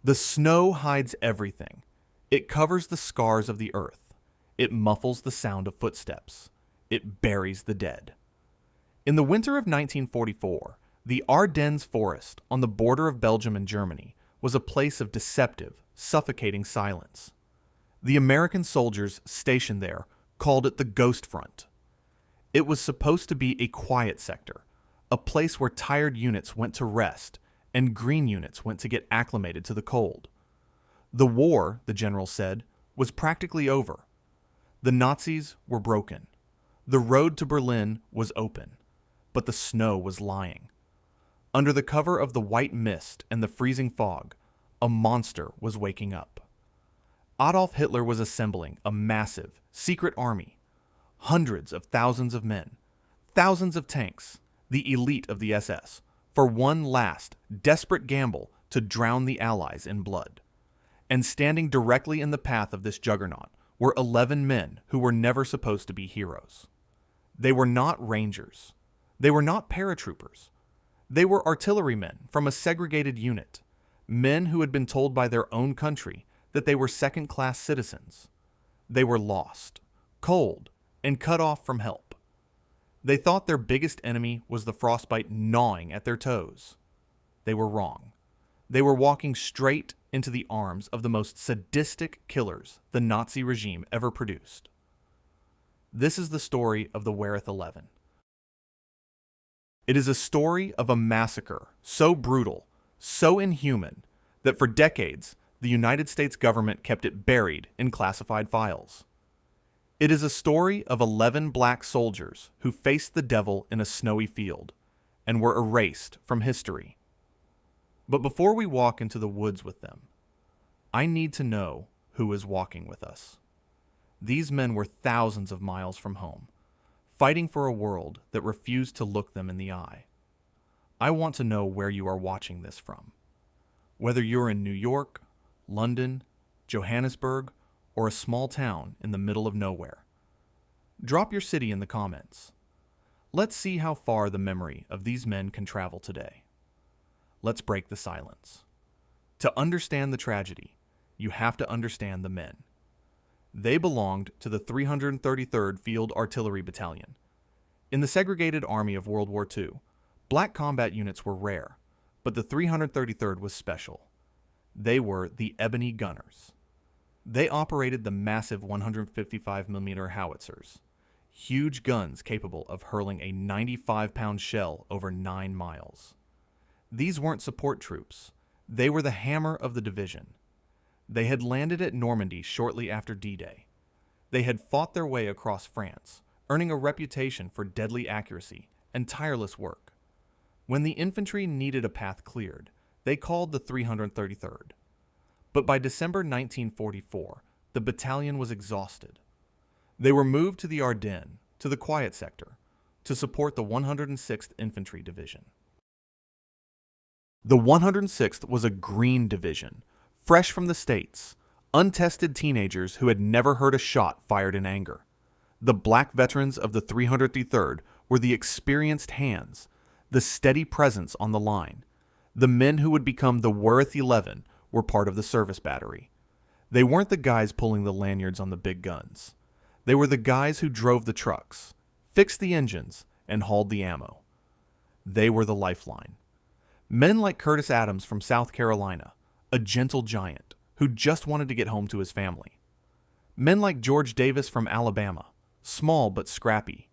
The snow hides everything. It covers the scars of the earth. It muffles the sound of footsteps. It buries the dead. In the winter of 1944, the Ardennes forest on the border of Belgium and Germany was a place of deceptive, suffocating silence. The American soldiers stationed there called it the Ghost Front. It was supposed to be a quiet sector, a place where tired units went to rest and green units went to get acclimated to the cold. The war, the general said, was practically over. The Nazis were broken. The road to Berlin was open, but the snow was lying. Under the cover of the white mist and the freezing fog, a monster was waking up. Adolf Hitler was assembling a massive, secret army. Hundreds of thousands of men, thousands of tanks, the elite of the SS, for one last, desperate gamble to drown the Allies in blood. And standing directly in the path of this juggernaut were 11 men who were never supposed to be heroes. They were not rangers. They were not paratroopers. They were artillerymen from a segregated unit, men who had been told by their own country that they were second-class citizens. They were lost, cold, and cut off from help. They thought their biggest enemy was the frostbite gnawing at their toes. They were wrong. They were walking straight into the arms of the most sadistic killers the Nazi regime ever produced. This is the story of the Wereth 11. It is a story of a massacre so brutal, so inhuman, that for decades the United States government kept it buried in classified files. It is a story of 11 black soldiers who faced the devil in a snowy field and were erased from history. But before we walk into the woods with them, I need to know who is walking with us. These men were thousands of miles from home, fighting for a world that refused to look them in the eye. I want to know where you are watching this from. Whether you're in New York, London, Johannesburg, or a small town in the middle of nowhere. Drop your city in the comments. Let's see how far the memory of these men can travel today. Let's break the silence. To understand the tragedy, you have to understand the men. They belonged to the 333rd Field Artillery Battalion. In the segregated army of World War II, black combat units were rare, but the 333rd was special. They were the Ebony Gunners. They operated the massive 155mm howitzers, huge guns capable of hurling a 95-pound shell over 9 miles. These weren't support troops. They were the hammer of the division. They had landed at Normandy shortly after D-Day. They had fought their way across France, earning a reputation for deadly accuracy and tireless work. When the infantry needed a path cleared, they called the 333rd. But by December 1944, the battalion was exhausted. They were moved to the Ardennes, to the quiet sector, to support the 106th Infantry Division. The 106th was a green division, fresh from the States, untested teenagers who had never heard a shot fired in anger. The black veterans of the 333rd were the experienced hands, the steady presence on the line. The men who would become the Wereth 11 were part of the service battery. They weren't the guys pulling the lanyards on the big guns. They were the guys who drove the trucks, fixed the engines, and hauled the ammo. They were the lifeline. Men like Curtis Adams from South Carolina, a gentle giant who just wanted to get home to his family. Men like George Davis from Alabama, small but scrappy.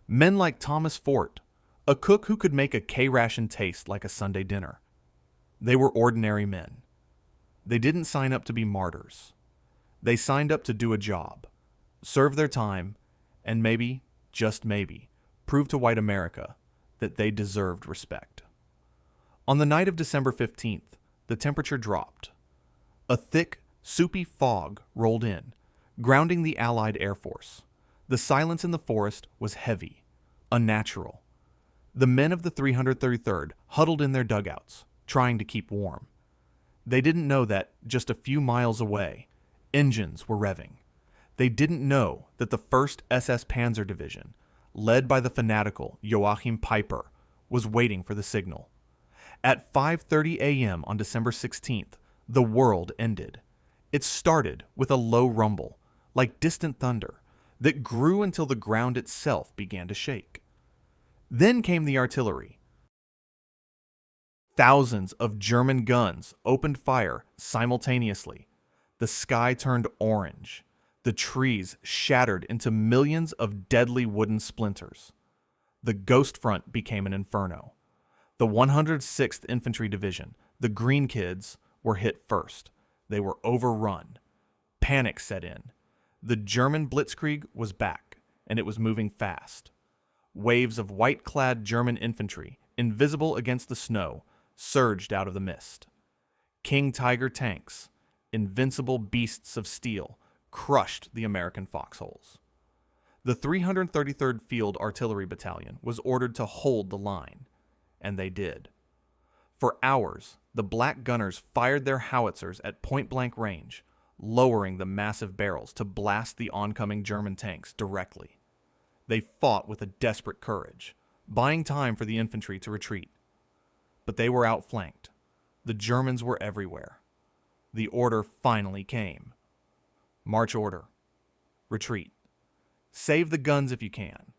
Men like Thomas Fort, a cook who could make a K-ration taste like a Sunday dinner. They were ordinary men. They didn't sign up to be martyrs. They signed up to do a job, serve their time, and maybe, just maybe, prove to white America that they deserved respect. On the night of December 15th, the temperature dropped. A thick, soupy fog rolled in, grounding the Allied Air Force. The silence in the forest was heavy, unnatural. The men of the 333rd huddled in their dugouts, trying to keep warm. They didn't know that, just a few miles away, engines were revving. They didn't know that the 1st SS Panzer Division, led by the fanatical Joachim Peiper, was waiting for the signal. At 5:30 a.m. on December 16th, the world ended. It started with a low rumble, like distant thunder, that grew until the ground itself began to shake. Then came the artillery. Thousands of German guns opened fire simultaneously. The sky turned orange. The trees shattered into millions of deadly wooden splinters. The Ghost Front became an inferno. The 106th Infantry Division, the Green Kids, were hit first. They were overrun. Panic set in. The German blitzkrieg was back, and it was moving fast. Waves of white-clad German infantry, invisible against the snow, surged out of the mist. King Tiger tanks, invincible beasts of steel, crushed the American foxholes. The 333rd Field Artillery Battalion was ordered to hold the line, and they did. For hours, the black gunners fired their howitzers at point-blank range, lowering the massive barrels to blast the oncoming German tanks directly. They fought with a desperate courage, buying time for the infantry to retreat. But they were outflanked. The Germans were everywhere. The order finally came. March order. Retreat. Save the guns if you can.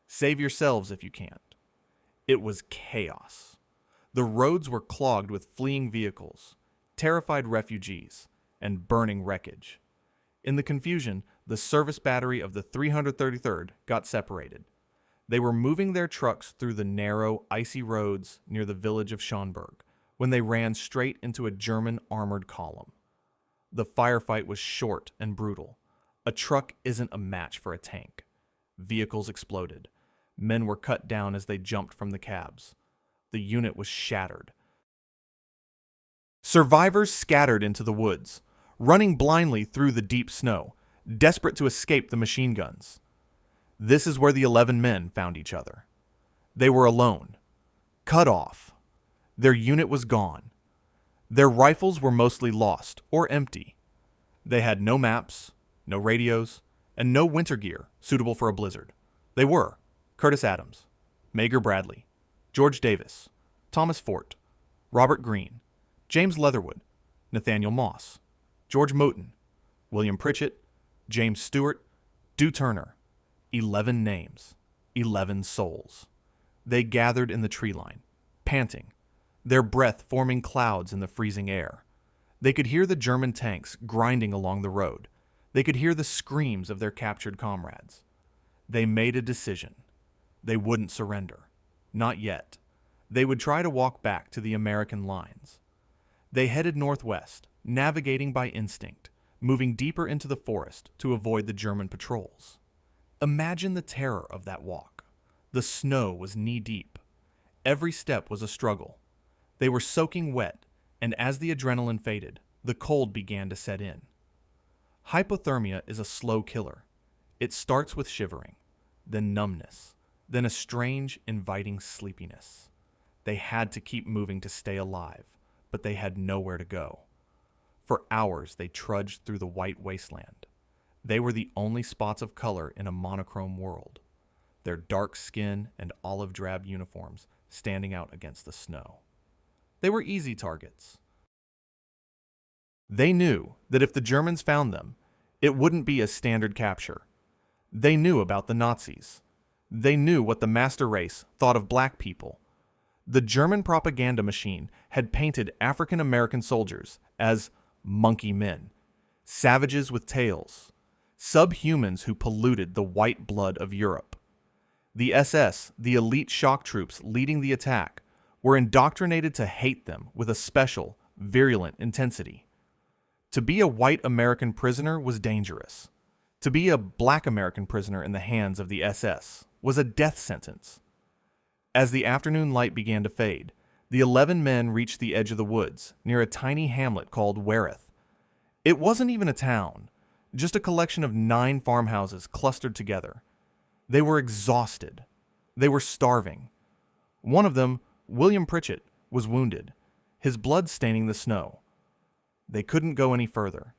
Save yourselves if you can't. It was chaos. The roads were clogged with fleeing vehicles, terrified refugees, and burning wreckage. In the confusion, the service battery of the 333rd got separated. They were moving their trucks through the narrow, icy roads near the village of Schonberg when they ran straight into a German armored column. The firefight was short and brutal. A truck isn't a match for a tank. Vehicles exploded. Men were cut down as they jumped from the cabs. The unit was shattered. Survivors scattered into the woods, running blindly through the deep snow, desperate to escape the machine guns. This is where the 11 men found each other. They were alone, cut off. Their unit was gone. Their rifles were mostly lost or empty. They had no maps, no radios, and no winter gear suitable for a blizzard. They were Curtis Adams, Mager Bradley, George Davis, Thomas Fort, Robert Greene, James Leatherwood, Nathaniel Moss, George Moten, William Pritchett, James Stewart, Dew Turner. 11 names, 11 souls. They gathered in the tree line, panting, their breath forming clouds in the freezing air. They could hear the German tanks grinding along the road. They could hear the screams of their captured comrades. They made a decision. They wouldn't surrender. Not yet. They would try to walk back to the American lines. They headed northwest, navigating by instinct, moving deeper into the forest to avoid the German patrols. Imagine the terror of that walk. The snow was knee-deep. Every step was a struggle. They were soaking wet, and as the adrenaline faded, the cold began to set in. Hypothermia is a slow killer. It starts with shivering, then numbness, then a strange, inviting sleepiness. They had to keep moving to stay alive, but they had nowhere to go. For hours they trudged through the white wasteland. They were the only spots of color in a monochrome world, their dark skin and olive drab uniforms standing out against the snow. They were easy targets. They knew that if the Germans found them, it wouldn't be a standard capture. They knew about the Nazis. They knew what the master race thought of black people. The German propaganda machine had painted African American soldiers as monkey men, savages with tails, subhumans who polluted the white blood of Europe. The SS, the elite shock troops leading the attack, were indoctrinated to hate them with a special, virulent intensity. To be a white American prisoner was dangerous. To be a black American prisoner in the hands of the SS was a death sentence. As the afternoon light began to fade, the 11 men reached the edge of the woods, near a tiny hamlet called Wereth. It wasn't even a town, just a collection of 9 farmhouses clustered together. They were exhausted. They were starving. One of them, William Pritchett, was wounded, his blood staining the snow. They couldn't go any further.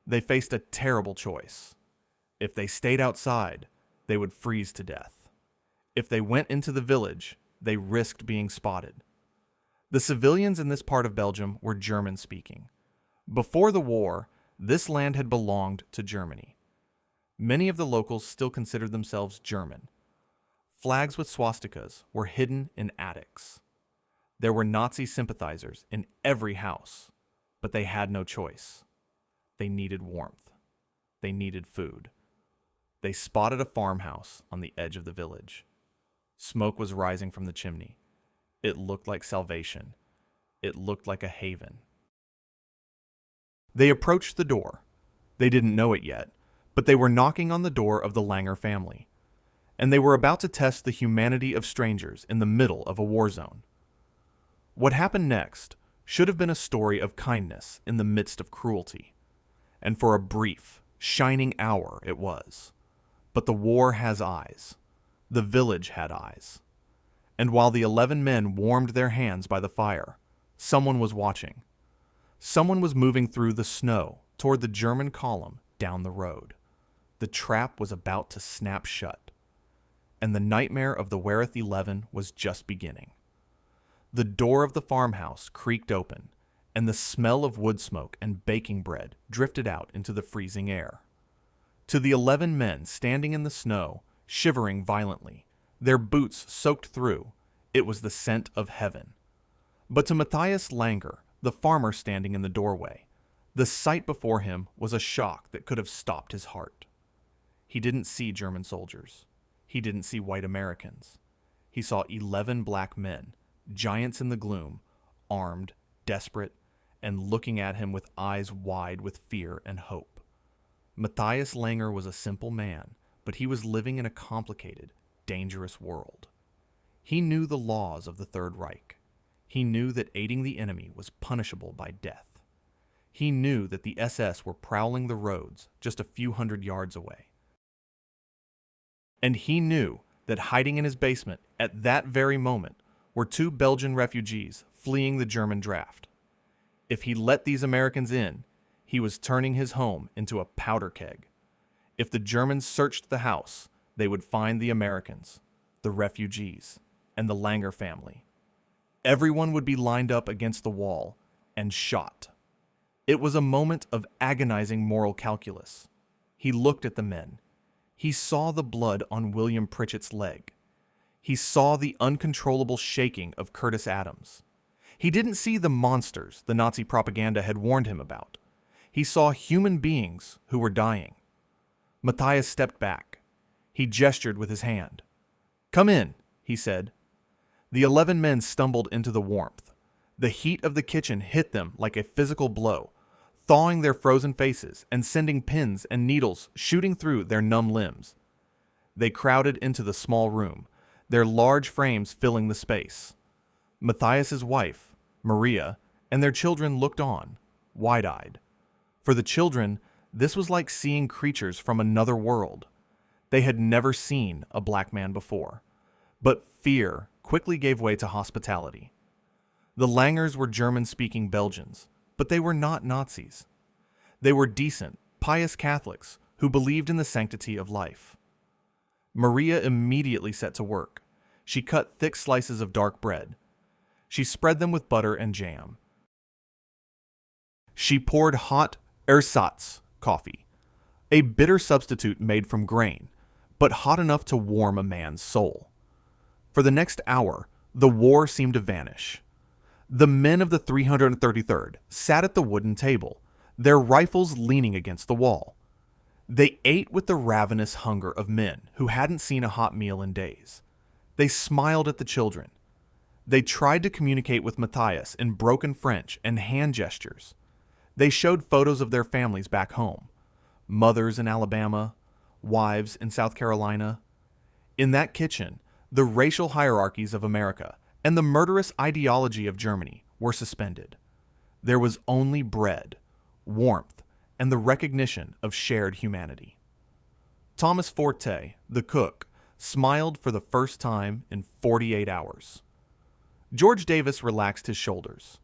They faced a terrible choice. If they stayed outside, they would freeze to death. If they went into the village, they risked being spotted. The civilians in this part of Belgium were German-speaking. Before the war, this land had belonged to Germany. Many of the locals still considered themselves German. Flags with swastikas were hidden in attics. There were Nazi sympathizers in every house, but they had no choice. They needed warmth. They needed food. They spotted a farmhouse on the edge of the village. Smoke was rising from the chimney. It looked like salvation. It looked like a haven. They approached the door. They didn't know it yet, but they were knocking on the door of the Langer family, and they were about to test the humanity of strangers in the middle of a war zone. What happened next should have been a story of kindness in the midst of cruelty, and for a brief, shining hour it was. But the war has eyes. The village had eyes. And while the 11 men warmed their hands by the fire, someone was watching. Someone was moving through the snow toward the German column down the road. The trap was about to snap shut, and the nightmare of the Wereth 11 was just beginning. The door of the farmhouse creaked open, and the smell of wood smoke and baking bread drifted out into the freezing air. To the 11 men standing in the snow, shivering violently, their boots soaked through, it was the scent of heaven. But to Matthias Langer, the farmer standing in the doorway, the sight before him was a shock that could have stopped his heart. He didn't see German soldiers. He didn't see white Americans. He saw 11 black men, giants in the gloom, armed, desperate, and looking at him with eyes wide with fear and hope. Matthias Langer was a simple man, but he was living in a complicated, dangerous world. He knew the laws of the Third Reich. He knew that aiding the enemy was punishable by death. He knew that the SS were prowling the roads just a few hundred yards away. And he knew that hiding in his basement at that very moment were 2 Belgian refugees fleeing the German draft. If he let these Americans in, he was turning his home into a powder keg. If the Germans searched the house, they would find the Americans, the refugees, and the Langer family. Everyone would be lined up against the wall and shot. It was a moment of agonizing moral calculus. He looked at the men. He saw the blood on William Pritchett's leg. He saw the uncontrollable shaking of Curtis Adams. He didn't see the monsters the Nazi propaganda had warned him about. He saw human beings who were dying. Matthias stepped back. He gestured with his hand. "Come in," he said. The 11 men stumbled into the warmth. The heat of the kitchen hit them like a physical blow, thawing their frozen faces and sending pins and needles shooting through their numb limbs. They crowded into the small room, their large frames filling the space. Matthias's wife, Maria, and their children looked on, wide-eyed. For the children, this was like seeing creatures from another world. They had never seen a black man before, but fear quickly gave way to hospitality. The Langers were German-speaking Belgians, but they were not Nazis. They were decent, pious Catholics who believed in the sanctity of life. Maria immediately set to work. She cut thick slices of dark bread. She spread them with butter and jam. She poured hot ersatz coffee, a bitter substitute made from grain, but hot enough to warm a man's soul. For the next hour, the war seemed to vanish. The men of the 333rd sat at the wooden table, their rifles leaning against the wall. They ate with the ravenous hunger of men who hadn't seen a hot meal in days. They smiled at the children. They tried to communicate with Matthias in broken French and hand gestures. They showed photos of their families back home, mothers in Alabama, wives in South Carolina. In that kitchen, the racial hierarchies of America and the murderous ideology of Germany were suspended. There was only bread, warmth, and the recognition of shared humanity. Thomas Forte, the cook, smiled for the first time in 48 hours. George Davis relaxed his shoulders.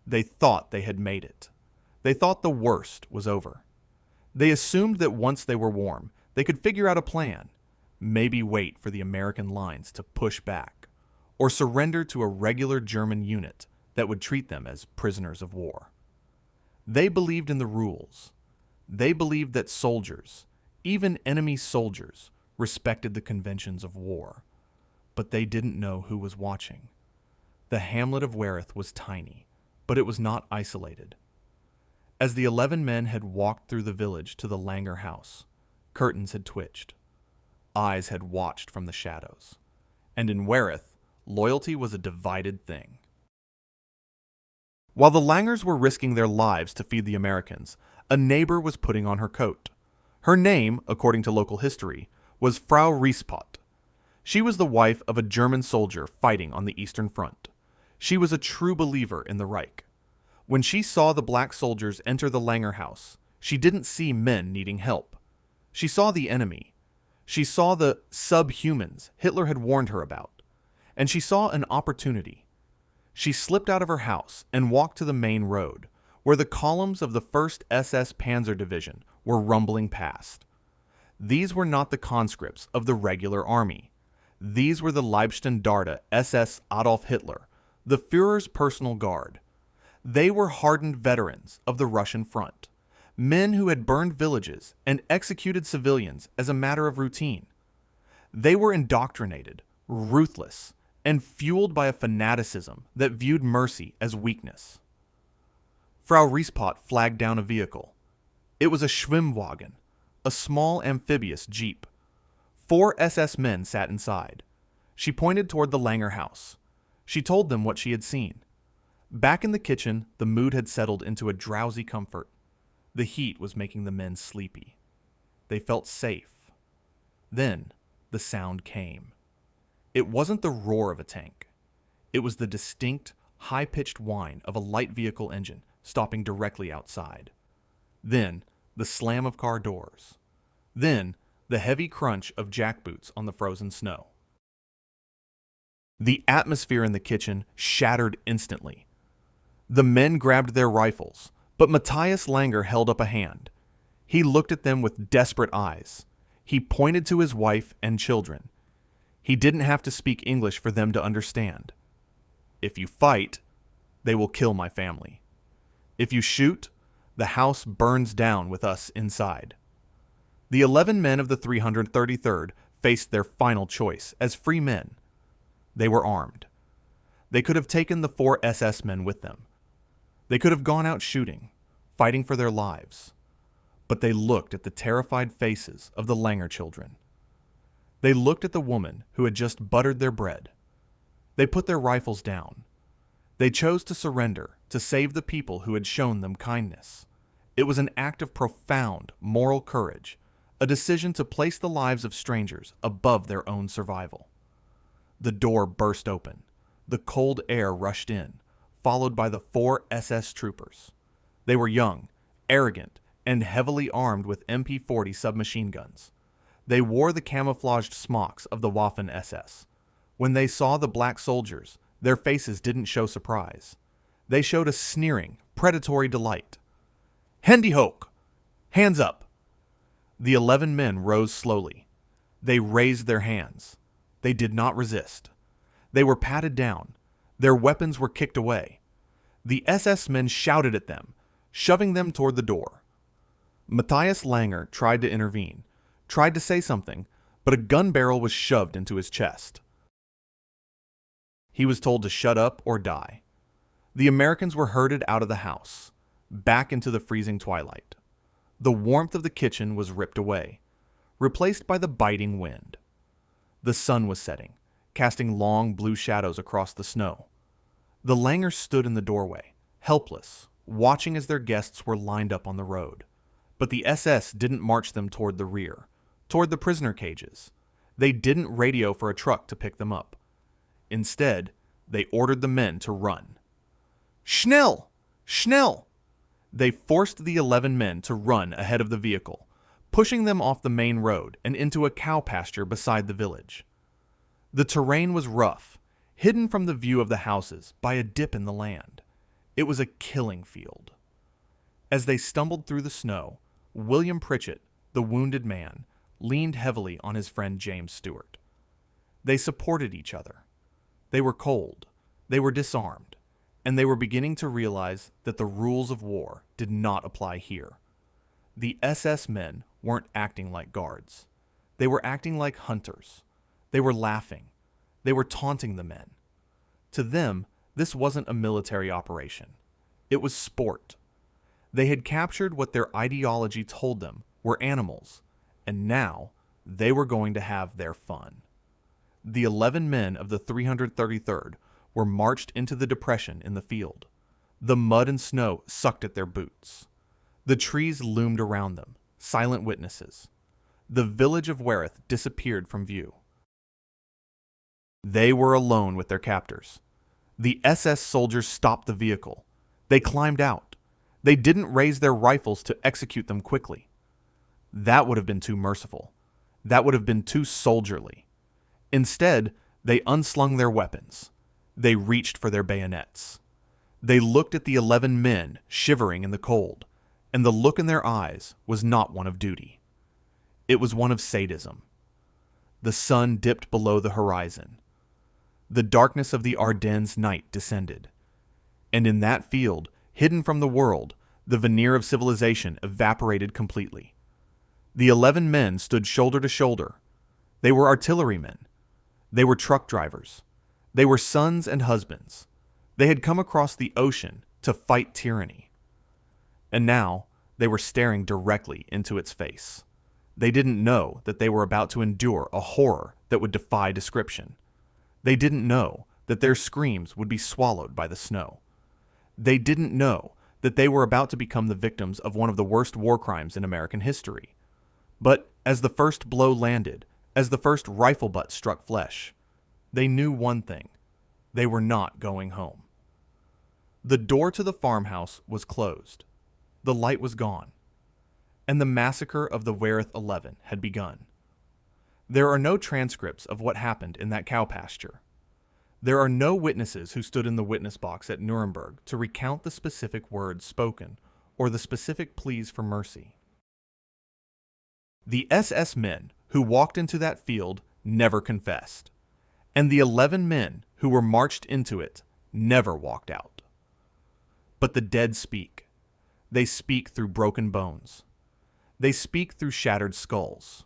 They thought they had made it. They thought the worst was over. They assumed that once they were warm, they could figure out a plan, maybe wait for the American lines to push back, or surrender to a regular German unit that would treat them as prisoners of war. They believed in the rules. They believed that soldiers, even enemy soldiers, respected the conventions of war. But they didn't know who was watching. The hamlet of Wereth was tiny, but it was not isolated. As the 11 men had walked through the village to the Langer house, curtains had twitched. Eyes had watched from the shadows. And in Wereth, loyalty was a divided thing. While the Langers were risking their lives to feed the Americans, a neighbor was putting on her coat. Her name, according to local history, was Frau Riespot. She was the wife of a German soldier fighting on the Eastern Front. She was a true believer in the Reich. When she saw the black soldiers enter the Langer house, she didn't see men needing help. She saw the enemy. She saw the subhumans Hitler had warned her about. And she saw an opportunity. She slipped out of her house and walked to the main road, where the columns of the 1st SS Panzer Division were rumbling past. These were not the conscripts of the regular army. These were the Leibstandarte SS Adolf Hitler, the Führer's personal guard. They were hardened veterans of the Russian front, men who had burned villages and executed civilians as a matter of routine. They were indoctrinated, ruthless, and fueled by a fanaticism that viewed mercy as weakness. Frau Riespot flagged down a vehicle. It was a Schwimmwagen, a small amphibious jeep. 4 SS men sat inside. She pointed toward the Langer house. She told them what she had seen. Back in the kitchen, the mood had settled into a drowsy comfort. The heat was making the men sleepy. They felt safe. Then, the sound came. It wasn't the roar of a tank. It was the distinct, high-pitched whine of a light vehicle engine stopping directly outside. Then, the slam of car doors. Then, the heavy crunch of jackboots on the frozen snow. The atmosphere in the kitchen shattered instantly. The men grabbed their rifles, but Matthias Langer held up a hand. He looked at them with desperate eyes. He pointed to his wife and children. He didn't have to speak English for them to understand. If you fight, they will kill my family. If you shoot, the house burns down with us inside. The 11 men of the 333rd faced their final choice as free men. They were armed. They could have taken the 4 SS men with them. They could have gone out shooting, fighting for their lives. But they looked at the terrified faces of the Langer children. They looked at the woman who had just buttered their bread. They put their rifles down. They chose to surrender to save the people who had shown them kindness. It was an act of profound moral courage, a decision to place the lives of strangers above their own survival. The door burst open. The cold air rushed in, followed by the 4 SS troopers. They were young, arrogant, and heavily armed with MP-40 submachine guns. They wore the camouflaged smocks of the Waffen-SS. When they saw the black soldiers, their faces didn't show surprise. They showed a sneering, predatory delight. Hände hoch! Hands up! The 11 men rose slowly. They raised their hands. They did not resist. They were patted down. Their weapons were kicked away. The SS men shouted at them, shoving them toward the door. Matthias Langer tried to intervene, tried to say something, but a gun barrel was shoved into his chest. He was told to shut up or die. The Americans were herded out of the house, back into the freezing twilight. The warmth of the kitchen was ripped away, replaced by the biting wind. The sun was setting, casting long blue shadows across the snow. The Langers stood in the doorway, helpless, watching as their guests were lined up on the road. But the SS didn't march them toward the rear, toward the prisoner cages. They didn't radio for a truck to pick them up. Instead, they ordered the men to run. Schnell! Schnell! They forced the 11 men to run ahead of the vehicle, pushing them off the main road and into a cow pasture beside the village. The terrain was rough, hidden from the view of the houses by a dip in the land. It was a killing field. As they stumbled through the snow, William Pritchett, the wounded man, leaned heavily on his friend James Stewart. They supported each other. They were cold. They were disarmed. and they were beginning to realize that the rules of war did not apply here. The SS men weren't acting like guards. They were acting like hunters. They were laughing. They were taunting the men. To them, this wasn't a military operation. It was sport. They had captured what their ideology told them were animals, and now they were going to have their fun. The 11 men of the 333rd were marched into the depression in the field. The mud and snow sucked at their boots. The trees loomed around them, silent witnesses. The village of Wereth disappeared from view. They were alone with their captors. The SS soldiers stopped the vehicle. They climbed out. They didn't raise their rifles to execute them quickly. That would have been too merciful. That would have been too soldierly. Instead, they unslung their weapons. They reached for their bayonets. They looked at the 11 men shivering in the cold, and the look in their eyes was not one of duty. It was one of sadism. The sun dipped below the horizon. The darkness of the Ardennes night descended. And in that field, hidden from the world, the veneer of civilization evaporated completely. The 11 men stood shoulder to shoulder. They were artillerymen. They were truck drivers. They were sons and husbands. They had come across the ocean to fight tyranny. And now they were staring directly into its face. They didn't know that they were about to endure a horror that would defy description. They didn't know that their screams would be swallowed by the snow. They didn't know that they were about to become the victims of one of the worst war crimes in American history. But as the first blow landed, as the first rifle butt struck flesh, they knew one thing. They were not going home. The door to the farmhouse was closed. The light was gone. And the massacre of the Wereth 11 had begun. There are no transcripts of what happened in that cow pasture. There are no witnesses who stood in the witness box at Nuremberg to recount the specific words spoken or the specific pleas for mercy. The SS men who walked into that field never confessed, and the 11 men who were marched into it never walked out. But the dead speak. They speak through broken bones. They speak through shattered skulls.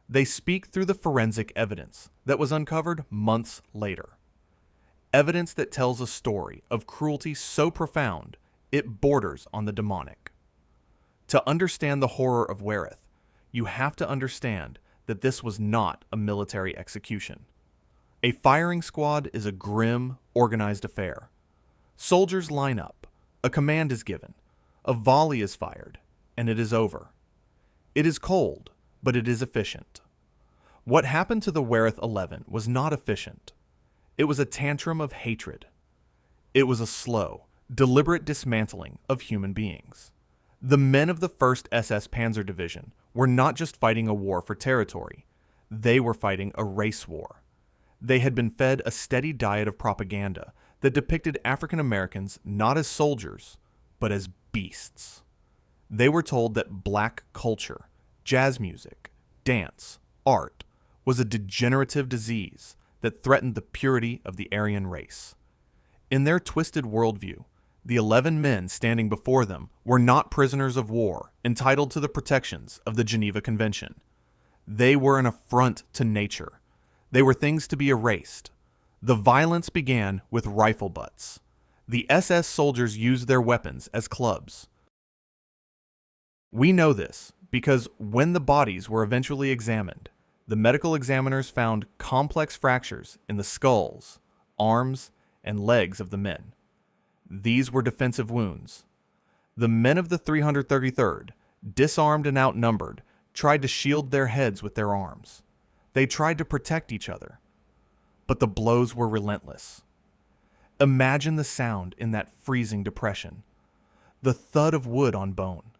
They speak through the forensic evidence that was uncovered months later. Evidence that tells a story of cruelty so profound it borders on the demonic. To understand the horror of Wereth, you have to understand that this was not a military execution. A firing squad is a grim, organized affair. Soldiers line up, a command is given, a volley is fired, and it is over. It is cold, but it is efficient. What happened to the Wereth 11 was not efficient. It was a tantrum of hatred. It was a slow, deliberate dismantling of human beings. The men of the 1st SS Panzer Division were not just fighting a war for territory. They were fighting a race war. They had been fed a steady diet of propaganda that depicted African Americans not as soldiers, but as beasts. They were told that black culture, jazz music, dance, art, was a degenerative disease that threatened the purity of the Aryan race. In their twisted worldview, the 11 men standing before them were not prisoners of war entitled to the protections of the Geneva Convention. They were an affront to nature. They were things to be erased. The violence began with rifle butts. The SS soldiers used their weapons as clubs. We know this because when the bodies were eventually examined, the medical examiners found complex fractures in the skulls, arms, and legs of the men. These were defensive wounds. The men of the 333rd, disarmed and outnumbered, tried to shield their heads with their arms. They tried to protect each other. But the blows were relentless. Imagine the sound in that freezing depression. The thud of wood on bone.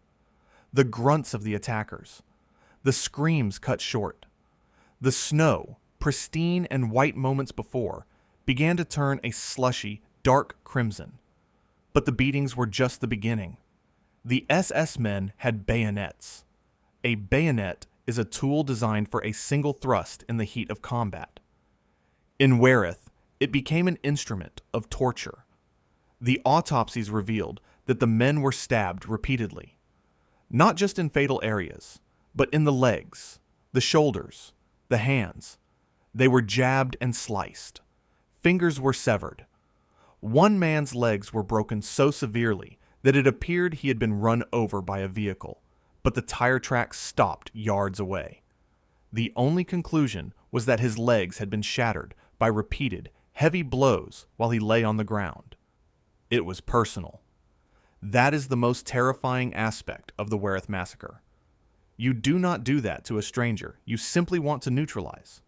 The grunts of the attackers. The screams cut short. The snow, pristine and white moments before, began to turn a slushy, dark crimson. But the beatings were just the beginning. The SS men had bayonets. A bayonet is a tool designed for a single thrust in the heat of combat. In Wereth, it became an instrument of torture. The autopsies revealed that the men were stabbed repeatedly, not just in fatal areas, but in the legs, the shoulders, the hands. They were jabbed and sliced. Fingers were severed. One man's legs were broken so severely that it appeared he had been run over by a vehicle, but the tire tracks stopped yards away. The only conclusion was that his legs had been shattered by repeated, heavy blows while he lay on the ground. It was personal. That is the most terrifying aspect of the Wereth massacre. You do not do that to a stranger you simply want to neutralize.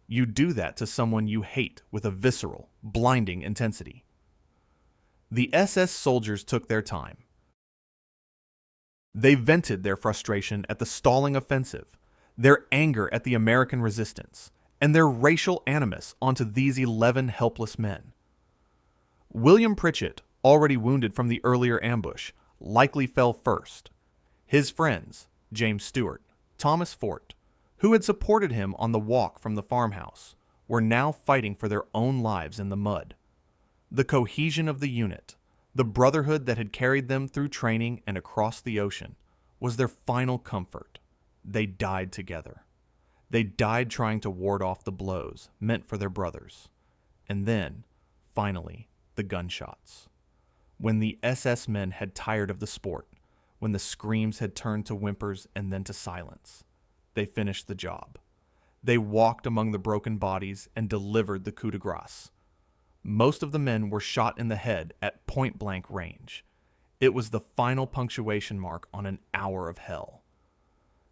You do that to someone you hate with a visceral, blinding intensity. The SS soldiers took their time. They vented their frustration at the stalling offensive, their anger at the American resistance, and their racial animus onto these 11 helpless men. William Pritchett, already wounded from the earlier ambush, likely fell first. His friends, James Stewart, Thomas Fort, who had supported him on the walk from the farmhouse, were now fighting for their own lives in the mud. The cohesion of the unit, the brotherhood that had carried them through training and across the ocean, was their final comfort. They died together. They died trying to ward off the blows meant for their brothers. And then, finally, the gunshots. When the SS men had tired of the sport, when the screams had turned to whimpers and then to silence, they finished the job. They walked among the broken bodies and delivered the coup de grace. Most of the men were shot in the head at point-blank range. It was the final punctuation mark on an hour of hell.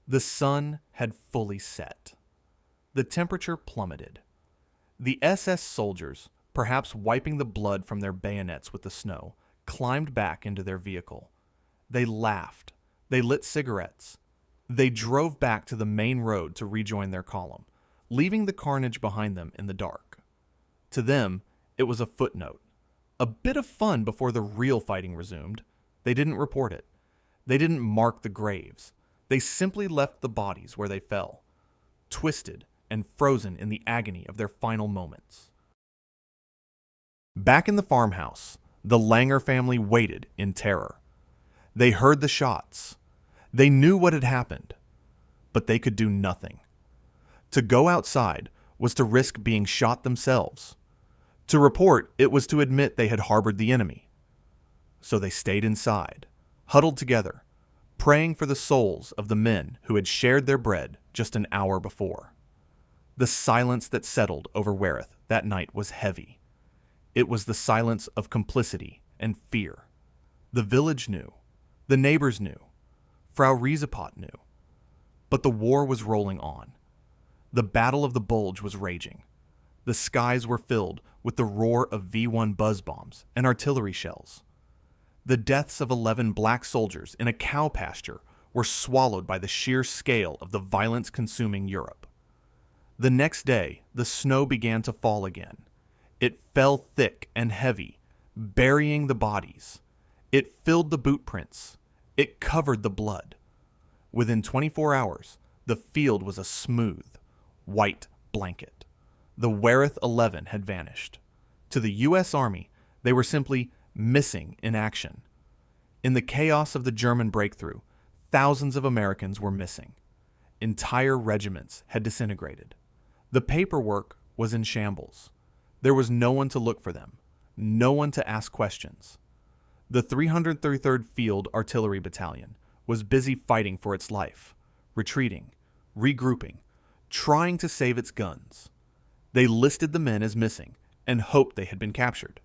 The sun had fully set. The temperature plummeted. The SS soldiers, perhaps wiping the blood from their bayonets with the snow, climbed back into their vehicle. They laughed. They lit cigarettes. They drove back to the main road to rejoin their column, leaving the carnage behind them in the dark. To them, it was a footnote. A bit of fun before the real fighting resumed. They didn't report it. They didn't mark the graves. They simply left the bodies where they fell, twisted and frozen in the agony of their final moments. Back in the farmhouse, the Langer family waited in terror. They heard the shots. They knew what had happened, but they could do nothing. To go outside was to risk being shot themselves. To report, it was to admit they had harbored the enemy. So they stayed inside, huddled together, praying for the souls of the men who had shared their bread just an hour before. The silence that settled over Wereth that night was heavy. It was the silence of complicity and fear. The village knew. The neighbors knew. Frau Riesepot knew. But the war was rolling on. The Battle of the Bulge was raging. The skies were filled with the roar of V-1 buzz bombs and artillery shells. The deaths of 11 black soldiers in a cow pasture were swallowed by the sheer scale of the violence consuming Europe. The next day, the snow began to fall again. It fell thick and heavy, burying the bodies. It filled the boot prints. It covered the blood. Within 24 hours, the field was a smooth, white blanket. The Wereth 11 had vanished. To the U.S. Army, they were simply missing in action. In the chaos of the German breakthrough, thousands of Americans were missing. Entire regiments had disintegrated. The paperwork was in shambles. There was no one to look for them, no one to ask questions. The 333rd Field Artillery Battalion was busy fighting for its life, retreating, regrouping, trying to save its guns. They listed the men as missing and hoped they had been captured.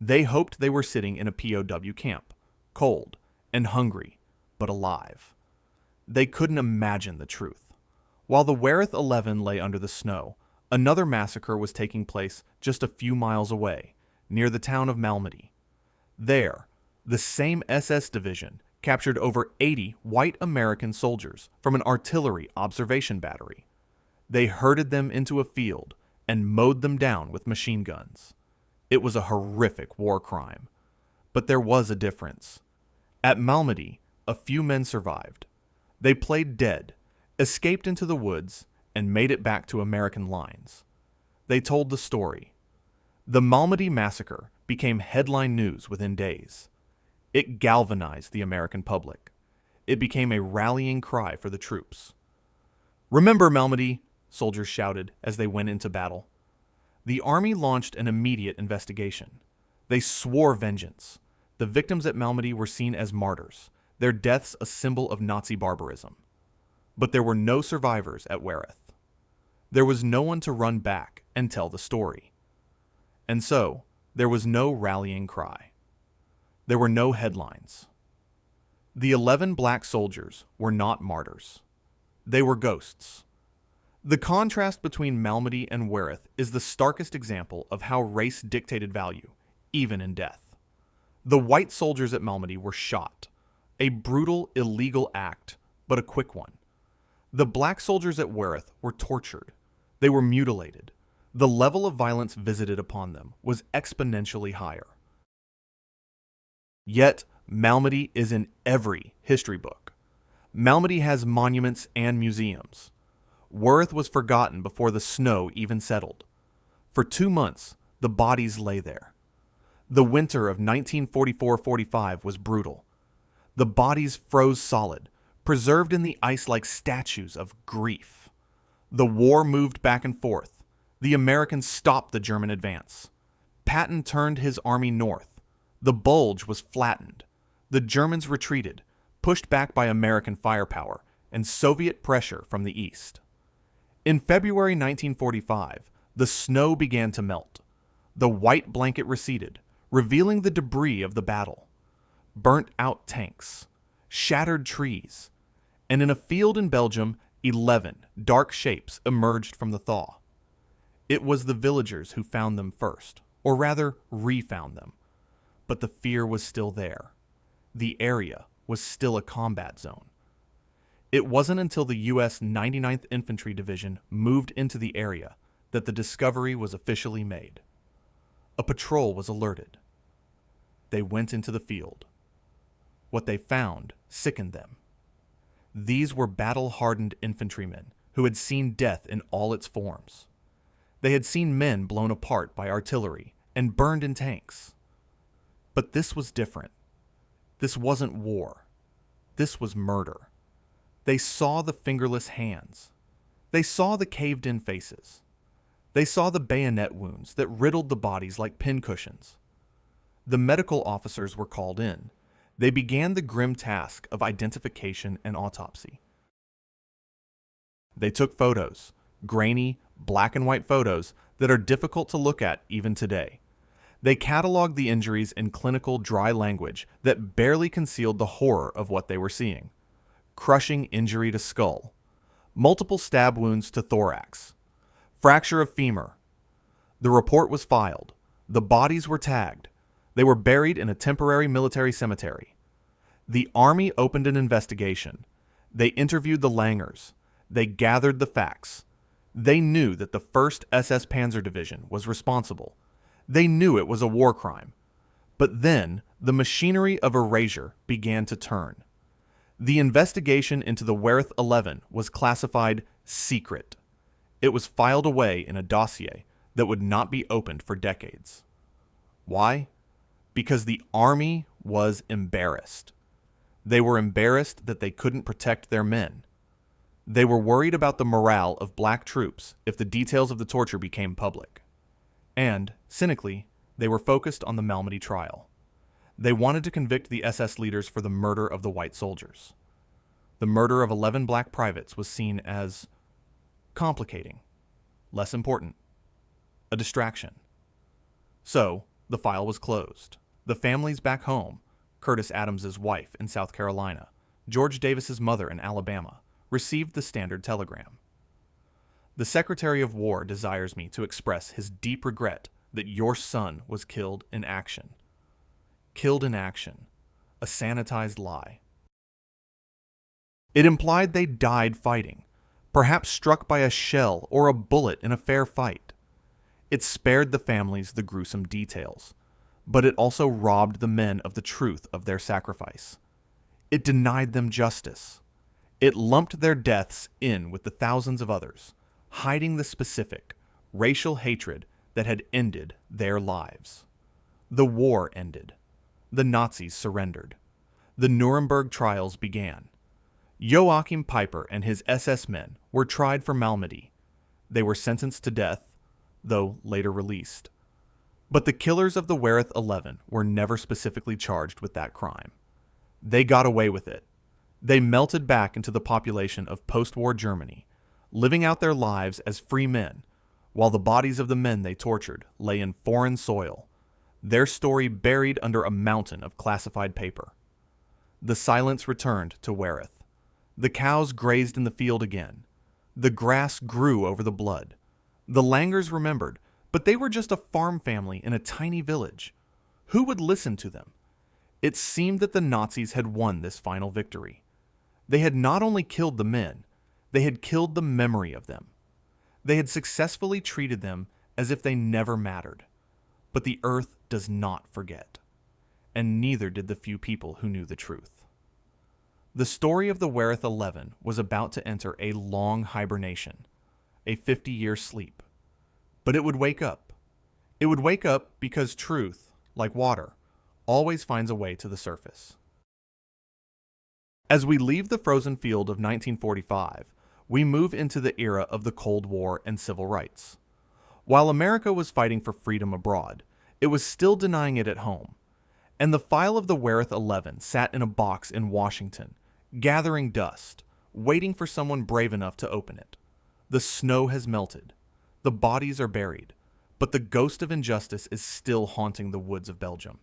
They hoped they were sitting in a POW camp, cold and hungry, but alive. They couldn't imagine the truth. While the Wereth 11 lay under the snow, another massacre was taking place just a few miles away, near the town of Malmedy. There, the same SS division captured over 80 white American soldiers from an artillery observation battery. They herded them into a field and mowed them down with machine guns. It was a horrific war crime. But there was a difference. At Malmedy, a few men survived. They played dead, escaped into the woods, and made it back to American lines. They told the story. The Malmedy massacre became headline news within days. It galvanized the American public. It became a rallying cry for the troops. "Remember Malmedy," soldiers shouted as they went into battle. The army launched an immediate investigation. They swore vengeance. The victims at Malmedy were seen as martyrs, their deaths a symbol of Nazi barbarism. But there were no survivors at Wereth. There was no one to run back and tell the story. And so, there was no rallying cry. There were no headlines. The 11 black soldiers were not martyrs. They were ghosts. The contrast between Malmedy and Wereth is the starkest example of how race dictated value, even in death. The white soldiers at Malmedy were shot, a brutal, illegal act, but a quick one. The black soldiers at Wereth were tortured. They were mutilated. The level of violence visited upon them was exponentially higher. Yet, Malmedy is in every history book. Malmedy has monuments and museums. Wereth was forgotten before the snow even settled. For 2 months, the bodies lay there. The winter of 1944-45 was brutal. The bodies froze solid, preserved in the ice like statues of grief. The war moved back and forth. The Americans stopped the German advance. Patton turned his army north. The Bulge was flattened. The Germans retreated, pushed back by American firepower and Soviet pressure from the east. In February 1945, the snow began to melt. The white blanket receded, revealing the debris of the battle. Burnt-out tanks, shattered trees, and in a field in Belgium, 11 dark shapes emerged from the thaw. It was the villagers who found them first, or rather, refound them. But the fear was still there. The area was still a combat zone. It wasn't until the U.S. 99th Infantry Division moved into the area that the discovery was officially made. A patrol was alerted. They went into the field. What they found sickened them. These were battle-hardened infantrymen who had seen death in all its forms. They had seen men blown apart by artillery and burned in tanks. But this was different. This wasn't war. This was murder. They saw the fingerless hands. They saw the caved-in faces. They saw the bayonet wounds that riddled the bodies like pincushions. The medical officers were called in. They began the grim task of identification and autopsy. They took photos, grainy, black and white photos that are difficult to look at even today. They cataloged the injuries in clinical dry language that barely concealed the horror of what they were seeing. Crushing injury to skull, multiple stab wounds to thorax, fracture of femur. The report was filed. The bodies were tagged. They were buried in a temporary military cemetery. The Army opened an investigation. They interviewed the Langers. They gathered the facts. They knew that the 1st SS Panzer Division was responsible. They knew it was a war crime. But then, the machinery of erasure began to turn. The investigation into the Wereth 11 was classified secret. It was filed away in a dossier that would not be opened for decades. Why? Because the Army was embarrassed. They were embarrassed that they couldn't protect their men. They were worried about the morale of black troops if the details of the torture became public. And, cynically, they were focused on the Malmedy trial. They wanted to convict the SS leaders for the murder of the white soldiers. The murder of 11 black privates was seen as complicating, less important, a distraction. So, the file was closed. The families back home, Curtis Adams's wife in South Carolina, George Davis's mother in Alabama, received the standard telegram. The Secretary of War desires me to express his deep regret that your son was killed in action. Killed in action, a sanitized lie. It implied they died fighting, perhaps struck by a shell or a bullet in a fair fight. It spared the families the gruesome details, but it also robbed the men of the truth of their sacrifice. It denied them justice. It lumped their deaths in with the thousands of others, hiding the specific, racial hatred that had ended their lives. The war ended. The Nazis surrendered. The Nuremberg trials began. Joachim Peiper and his SS men were tried for malmedy. They were sentenced to death, though later released. But the killers of the Wereth 11 were never specifically charged with that crime. They got away with it. They melted back into the population of post-war Germany, living out their lives as free men, while the bodies of the men they tortured lay in foreign soil, their story buried under a mountain of classified paper. The silence returned to Wereth. The cows grazed in the field again. The grass grew over the blood. The Langers remembered, but they were just a farm family in a tiny village. Who would listen to them? It seemed that the Nazis had won this final victory. They had not only killed the men, they had killed the memory of them. They had successfully treated them as if they never mattered. But the earth does not forget. And neither did the few people who knew the truth. The story of the Wereth 11 was about to enter a long hibernation, a 50-year sleep. But it would wake up. It would wake up because truth, like water, always finds a way to the surface. As we leave the frozen field of 1945, we move into the era of the Cold War and civil rights. While America was fighting for freedom abroad, it was still denying it at home. And the file of the Wereth 11 sat in a box in Washington, gathering dust, waiting for someone brave enough to open it. The snow has melted. The bodies are buried, but the ghost of injustice is still haunting the woods of Belgium.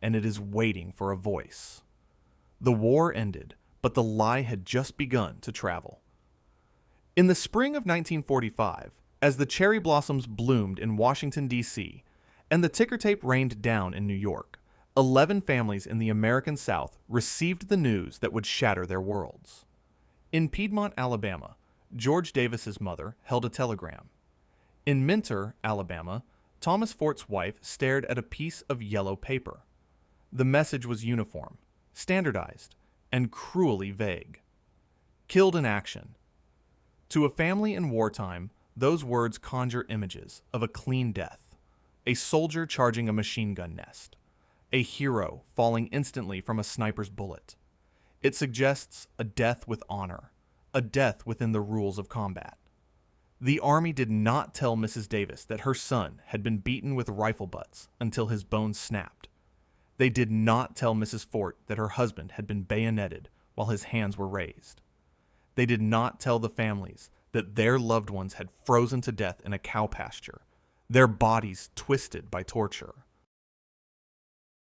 And it is waiting for a voice. The war ended, but the lie had just begun to travel. In the spring of 1945, as the cherry blossoms bloomed in Washington, D.C., and the ticker tape rained down in New York, 11 families in the American South received the news that would shatter their worlds. In Piedmont, Alabama, George Davis's mother held a telegram. In Minter, Alabama, Thomas Fort's wife stared at a piece of yellow paper. The message was uniform, standardized, and cruelly vague. Killed in action. To a family in wartime, those words conjure images of a clean death, a soldier charging a machine gun nest, a hero falling instantly from a sniper's bullet. It suggests a death with honor, a death within the rules of combat. The Army did not tell Mrs. Davis that her son had been beaten with rifle butts until his bones snapped. They did not tell Mrs. Fort that her husband had been bayoneted while his hands were raised. They did not tell the families that their loved ones had frozen to death in a cow pasture, their bodies twisted by torture.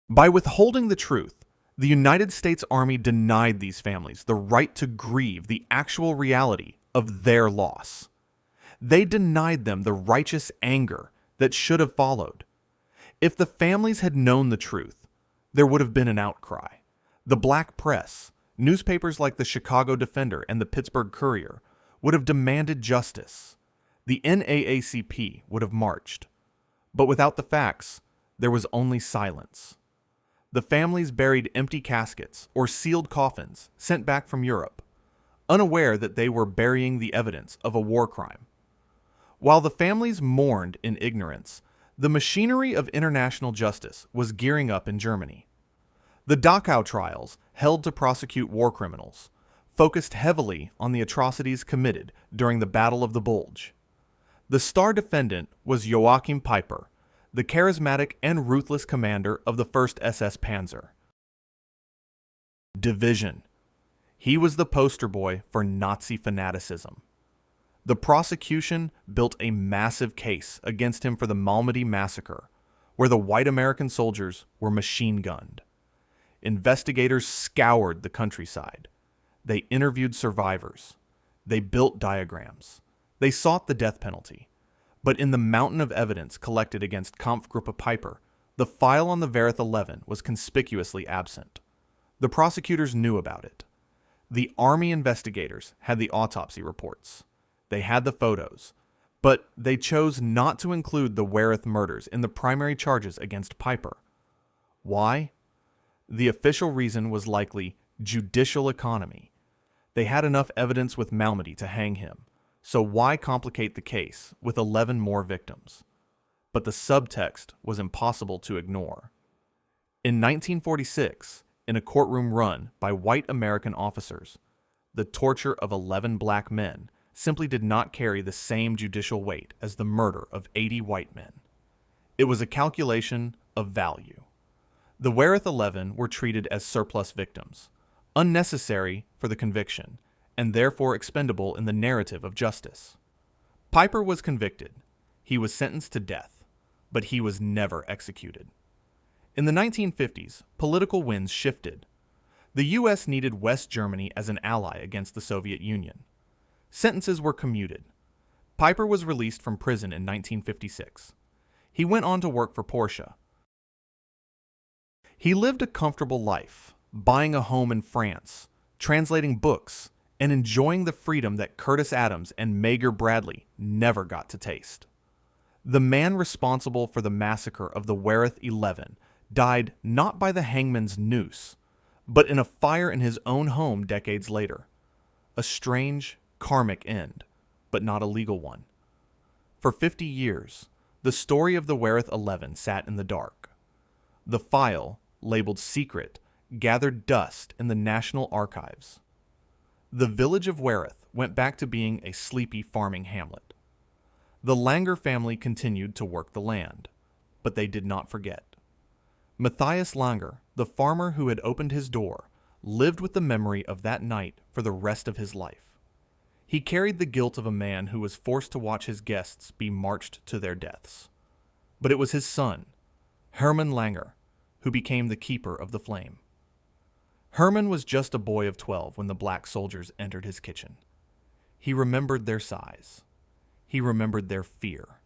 By withholding the truth, the United States Army denied these families the right to grieve the actual reality of their loss. They denied them the righteous anger that should have followed. If the families had known the truth, there would have been an outcry. The black press, newspapers like the Chicago Defender and the Pittsburgh Courier, would have demanded justice. The NAACP would have marched. But without the facts, there was only silence. The families buried empty caskets or sealed coffins sent back from Europe, unaware that they were burying the evidence of a war crime. While the families mourned in ignorance, the machinery of international justice was gearing up in Germany. The Dachau trials, held to prosecute war criminals, focused heavily on the atrocities committed during the Battle of the Bulge. The star defendant was Joachim Peiper, the charismatic and ruthless commander of the 1st SS Panzer Division. He was the poster boy for Nazi fanaticism. The prosecution built a massive case against him for the Malmedy massacre, where the white American soldiers were machine-gunned. Investigators scoured the countryside. They interviewed survivors. They built diagrams. They sought the death penalty. But in the mountain of evidence collected against Kampfgruppe Peiper, the file on the Wereth 11 was conspicuously absent. The prosecutors knew about it. The Army investigators had the autopsy reports. They had the photos, but they chose not to include the Wereth murders in the primary charges against Peiper. Why? The official reason was likely judicial economy. They had enough evidence with Malmedy to hang him, so why complicate the case with 11 more victims? but the subtext was impossible to ignore. In 1946, in a courtroom run by white American officers, the torture of 11 black men simply did not carry the same judicial weight as the murder of 80 white men. It was a calculation of value. The Wereth 11 were treated as surplus victims, unnecessary for the conviction, and therefore expendable in the narrative of justice. Piper was convicted. He was sentenced to death, but he was never executed. In the 1950s, political winds shifted. The U.S. needed West Germany as an ally against the Soviet Union. Sentences were commuted. Piper was released from prison in 1956. He went on to work for Porsche. He lived a comfortable life, buying a home in France, translating books, and enjoying the freedom that Curtis Adams and Mager Bradley never got to taste. The man responsible for the massacre of the Wereth 11 died not by the hangman's noose, but in a fire in his own home decades later. A strange, karmic end, but not a legal one. For 50 years, the story of the Wereth 11 sat in the dark. The file, labeled secret, gathered dust in the National Archives. The village of Wereth went back to being a sleepy farming hamlet. The Langer family continued to work the land, but they did not forget. Matthias Langer, the farmer who had opened his door, lived with the memory of that night for the rest of his life. He carried the guilt of a man who was forced to watch his guests be marched to their deaths. But it was his son, Herman Langer, who became the keeper of the flame. Herman was just a boy of 12 when the black soldiers entered his kitchen. He remembered their size. He remembered their fear.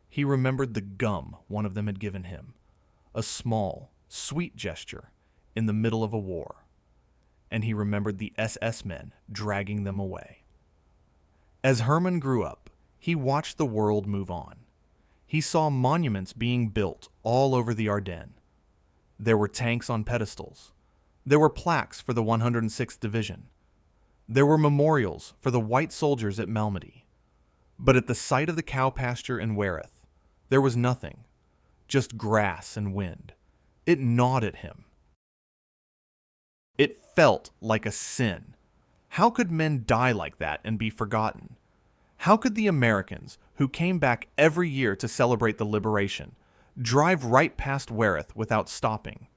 He remembered the gum one of them had given him, a small, sweet gesture in the middle of a war. And he remembered the SS men dragging them away. As Herman grew up, he watched the world move on. He saw monuments being built all over the Ardennes. There were tanks on pedestals. There were plaques for the 106th Division. There were memorials for the white soldiers at Malmedy. But at the site of the cow pasture in Wereth, there was nothing, just grass and wind. It gnawed at him. It felt like a sin. How could men die like that and be forgotten? How could the Americans, who came back every year to celebrate the liberation, drive right past Wereth without stopping?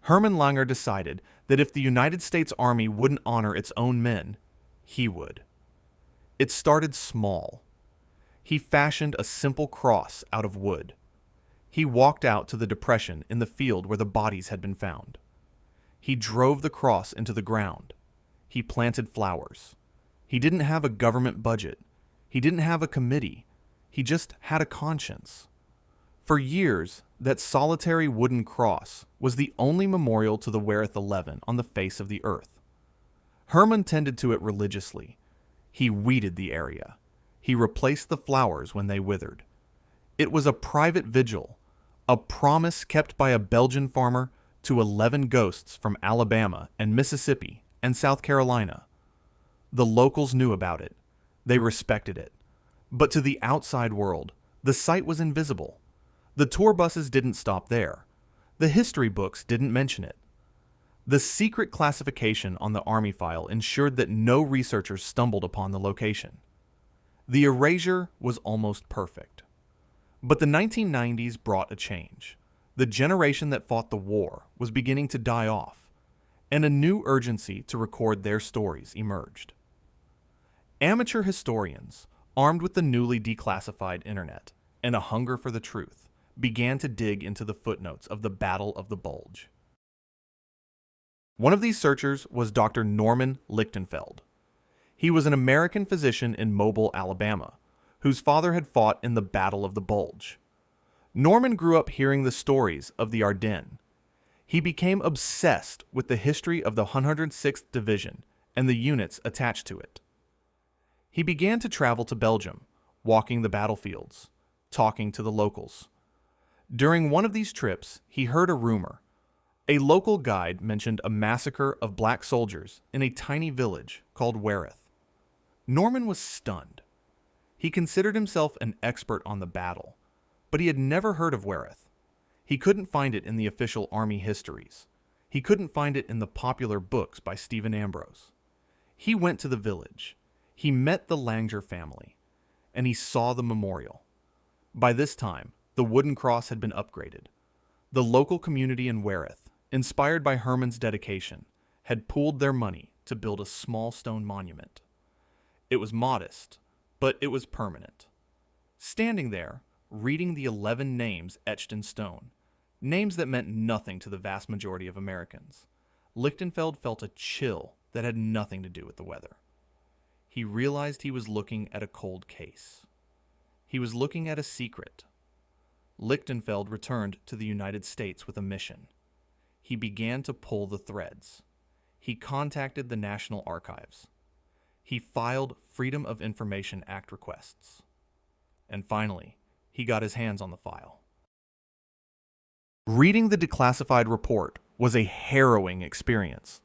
Herman Langer decided that if the United States Army wouldn't honor its own men, he would. It started small. He fashioned a simple cross out of wood. He walked out to the depression in the field where the bodies had been found. He drove the cross into the ground. He planted flowers. He didn't have a government budget. He didn't have a committee. He just had a conscience. For years, that solitary wooden cross was the only memorial to the Wereth 11 on the face of the earth. Herman tended to it religiously. He weeded the area. He replaced the flowers when they withered. It was a private vigil, a promise kept by a Belgian farmer to 11 ghosts from Alabama and Mississippi and South Carolina. The locals knew about it. They respected it. But to the outside world, the site was invisible. The tour buses didn't stop there. The history books didn't mention it. The secret classification on the Army file ensured that no researchers stumbled upon the location. The erasure was almost perfect. But the 1990s brought a change. The generation that fought the war was beginning to die off, and a new urgency to record their stories emerged. Amateur historians, armed with the newly declassified internet and a hunger for the truth, began to dig into the footnotes of the Battle of the Bulge. One of these searchers was Dr. Norman Lichtenfeld. He was an American physician in Mobile, Alabama, whose father had fought in the Battle of the Bulge. Norman grew up hearing the stories of the Ardennes. He became obsessed with the history of the 106th Division and the units attached to it. He began to travel to Belgium, walking the battlefields, talking to the locals. During one of these trips, he heard a rumor. A local guide mentioned a massacre of black soldiers in a tiny village called Wereth. Norman was stunned. He considered himself an expert on the battle, but he had never heard of Wereth. He couldn't find it in the official army histories. He couldn't find it in the popular books by Stephen Ambrose. He went to the village. He met the Langer family, and he saw the memorial. By this time, the wooden cross had been upgraded. The local community in Wereth, inspired by Herman's dedication, had pooled their money to build a small stone monument. It was modest, but it was permanent. Standing there, reading the 11 names etched in stone, names that meant nothing to the vast majority of Americans, Lichtenfeld felt a chill that had nothing to do with the weather. He realized he was looking at a cold case. He was looking at a secret. Lichtenfeld returned to the United States with a mission. He began to pull the threads. He contacted the National Archives. He filed Freedom of Information Act requests. And finally, he got his hands on the file. Reading the declassified report was a harrowing experience.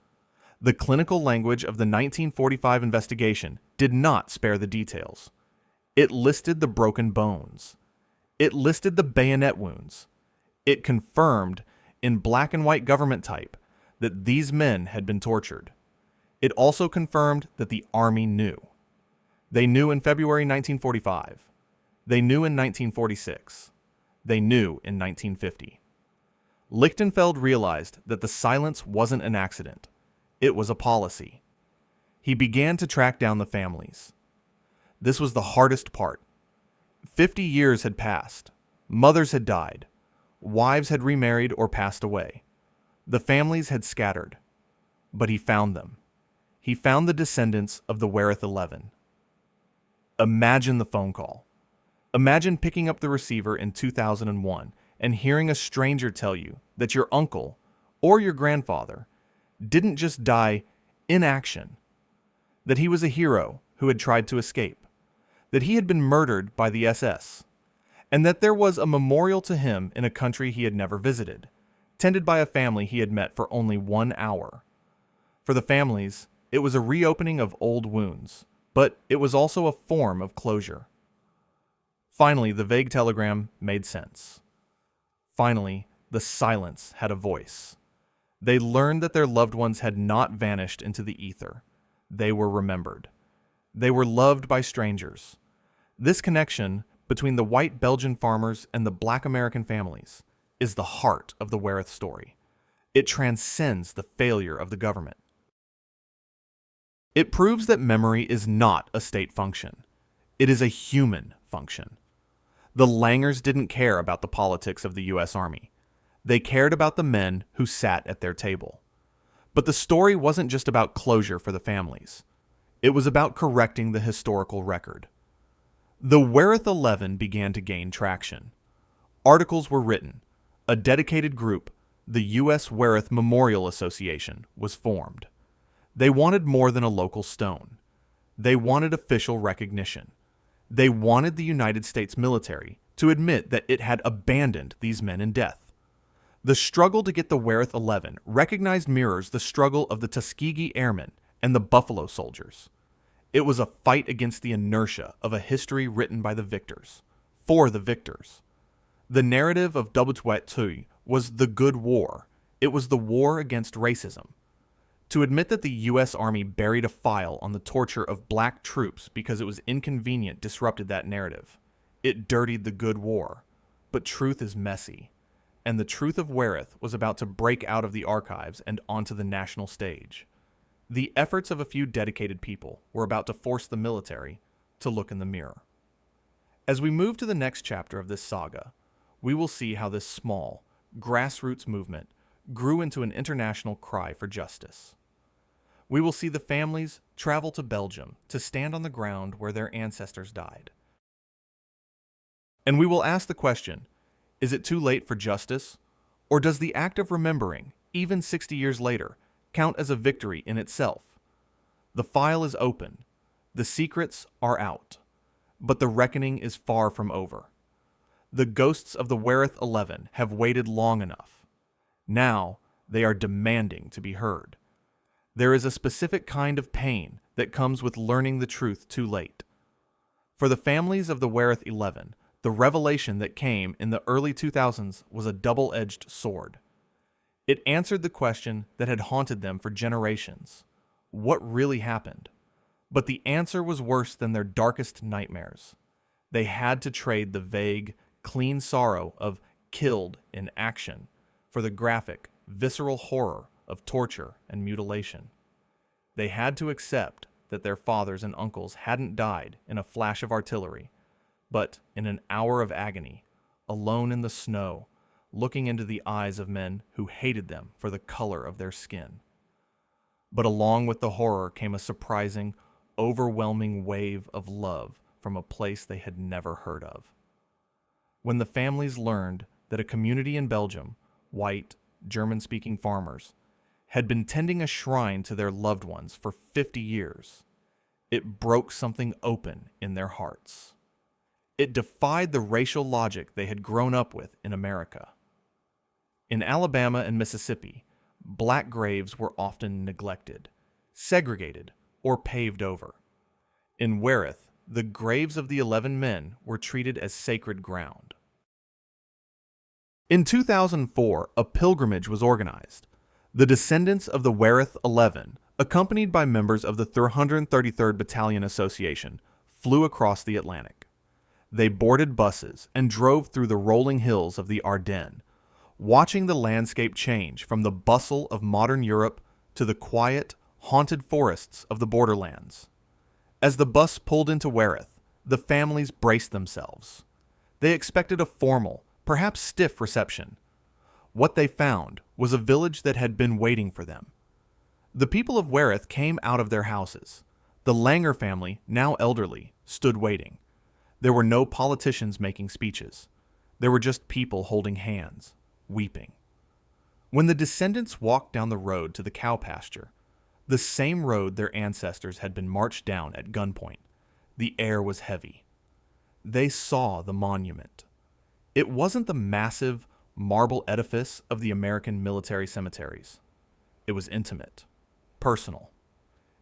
The clinical language of the 1945 investigation did not spare the details. It listed the broken bones. It listed the bayonet wounds. It confirmed, in black and white government type, that these men had been tortured. It also confirmed that the Army knew. They knew in February 1945. They knew in 1946. They knew in 1950. Lichtenfeld realized that the silence wasn't an accident. It was a policy. He began to track down the families. This was the hardest part. 50 years had passed. Mothers had died. Wives had remarried or passed away. The families had scattered. But he found them. He found the descendants of the Wereth 11. Imagine the phone call. Imagine picking up the receiver in 2001 and hearing a stranger tell you that your uncle or your grandfather didn't just die in action, that he was a hero who had tried to escape, that he had been murdered by the SS, and that there was a memorial to him in a country he had never visited, tended by a family he had met for only 1 hour. For the families, it was a reopening of old wounds, but it was also a form of closure. Finally, the vague telegram made sense. Finally, the silence had a voice. They learned that their loved ones had not vanished into the ether. They were remembered. They were loved by strangers. This connection between the white Belgian farmers and the black American families is the heart of the Wereth story. It transcends the failure of the government. It proves that memory is not a state function. It is a human function. The Langers didn't care about the politics of the U.S. Army. They cared about the men who sat at their table. But the story wasn't just about closure for the families. It was about correcting the historical record. The Wereth 11 began to gain traction. Articles were written. A dedicated group, the U.S. Wereth Memorial Association, was formed. They wanted more than a local stone. They wanted official recognition. They wanted the United States military to admit that it had abandoned these men in death. The struggle to get the Wereth 11 recognized mirrors the struggle of the Tuskegee Airmen and the Buffalo Soldiers. It was a fight against the inertia of a history written by the victors, for the victors. The narrative of WW2 was the good war. It was the war against racism. To admit that the U.S. Army buried a file on the torture of black troops because it was inconvenient disrupted that narrative. It dirtied the good war. But truth is messy. And the truth of Wereth was about to break out of the archives and onto the national stage. The efforts of a few dedicated people were about to force the military to look in the mirror. As we move to the next chapter of this saga, we will see how this small, grassroots movement grew into an international cry for justice. We will see the families travel to Belgium to stand on the ground where their ancestors died. And we will ask the question, is it too late for justice? Or does the act of remembering, even 60 years later, count as a victory in itself? The file is open. The secrets are out. But the reckoning is far from over. The ghosts of the Wereth 11 have waited long enough. Now, they are demanding to be heard. There is a specific kind of pain that comes with learning the truth too late. For the families of the Wereth 11, the revelation that came in the early 2000s was a double-edged sword. It answered the question that had haunted them for generations. What really happened? But the answer was worse than their darkest nightmares. They had to trade the vague, clean sorrow of killed in action for the graphic, visceral horror of torture and mutilation. They had to accept that their fathers and uncles hadn't died in a flash of artillery, but in an hour of agony, alone in the snow, looking into the eyes of men who hated them for the color of their skin. But along with the horror came a surprising, overwhelming wave of love from a place they had never heard of. When the families learned that a community in Belgium, white, German-speaking farmers, had been tending a shrine to their loved ones for 50 years, it broke something open in their hearts. It defied the racial logic they had grown up with in America. In Alabama and Mississippi, black graves were often neglected, segregated, or paved over. In Wereth, the graves of the 11 men were treated as sacred ground. In 2004, a pilgrimage was organized. The descendants of the Wereth 11, accompanied by members of the 333rd Battalion Association, flew across the Atlantic. They boarded buses and drove through the rolling hills of the Ardennes, watching the landscape change from the bustle of modern Europe to the quiet, haunted forests of the borderlands. As the bus pulled into Wereth, the families braced themselves. They expected a formal, perhaps stiff reception. What they found was a village that had been waiting for them. The people of Wereth came out of their houses. The Langer family, now elderly, stood waiting. There were no politicians making speeches. There were just people holding hands, weeping. When the descendants walked down the road to the cow pasture, the same road their ancestors had been marched down at gunpoint, the air was heavy. They saw the monument. It wasn't the massive marble edifice of the American military cemeteries. It was intimate, personal.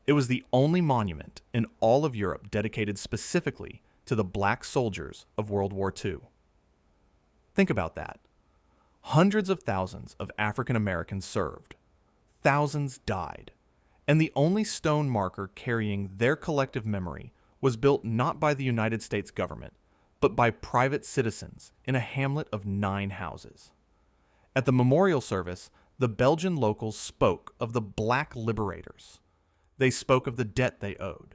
It was the only monument in all of Europe dedicated specifically to the black soldiers of World War II. Think about that. Hundreds of thousands of African Americans served. Thousands died. And the only stone marker carrying their collective memory was built not by the United States government, but by private citizens in a hamlet of 9 houses. At the memorial service, the Belgian locals spoke of the Black Liberators. They spoke of the debt they owed.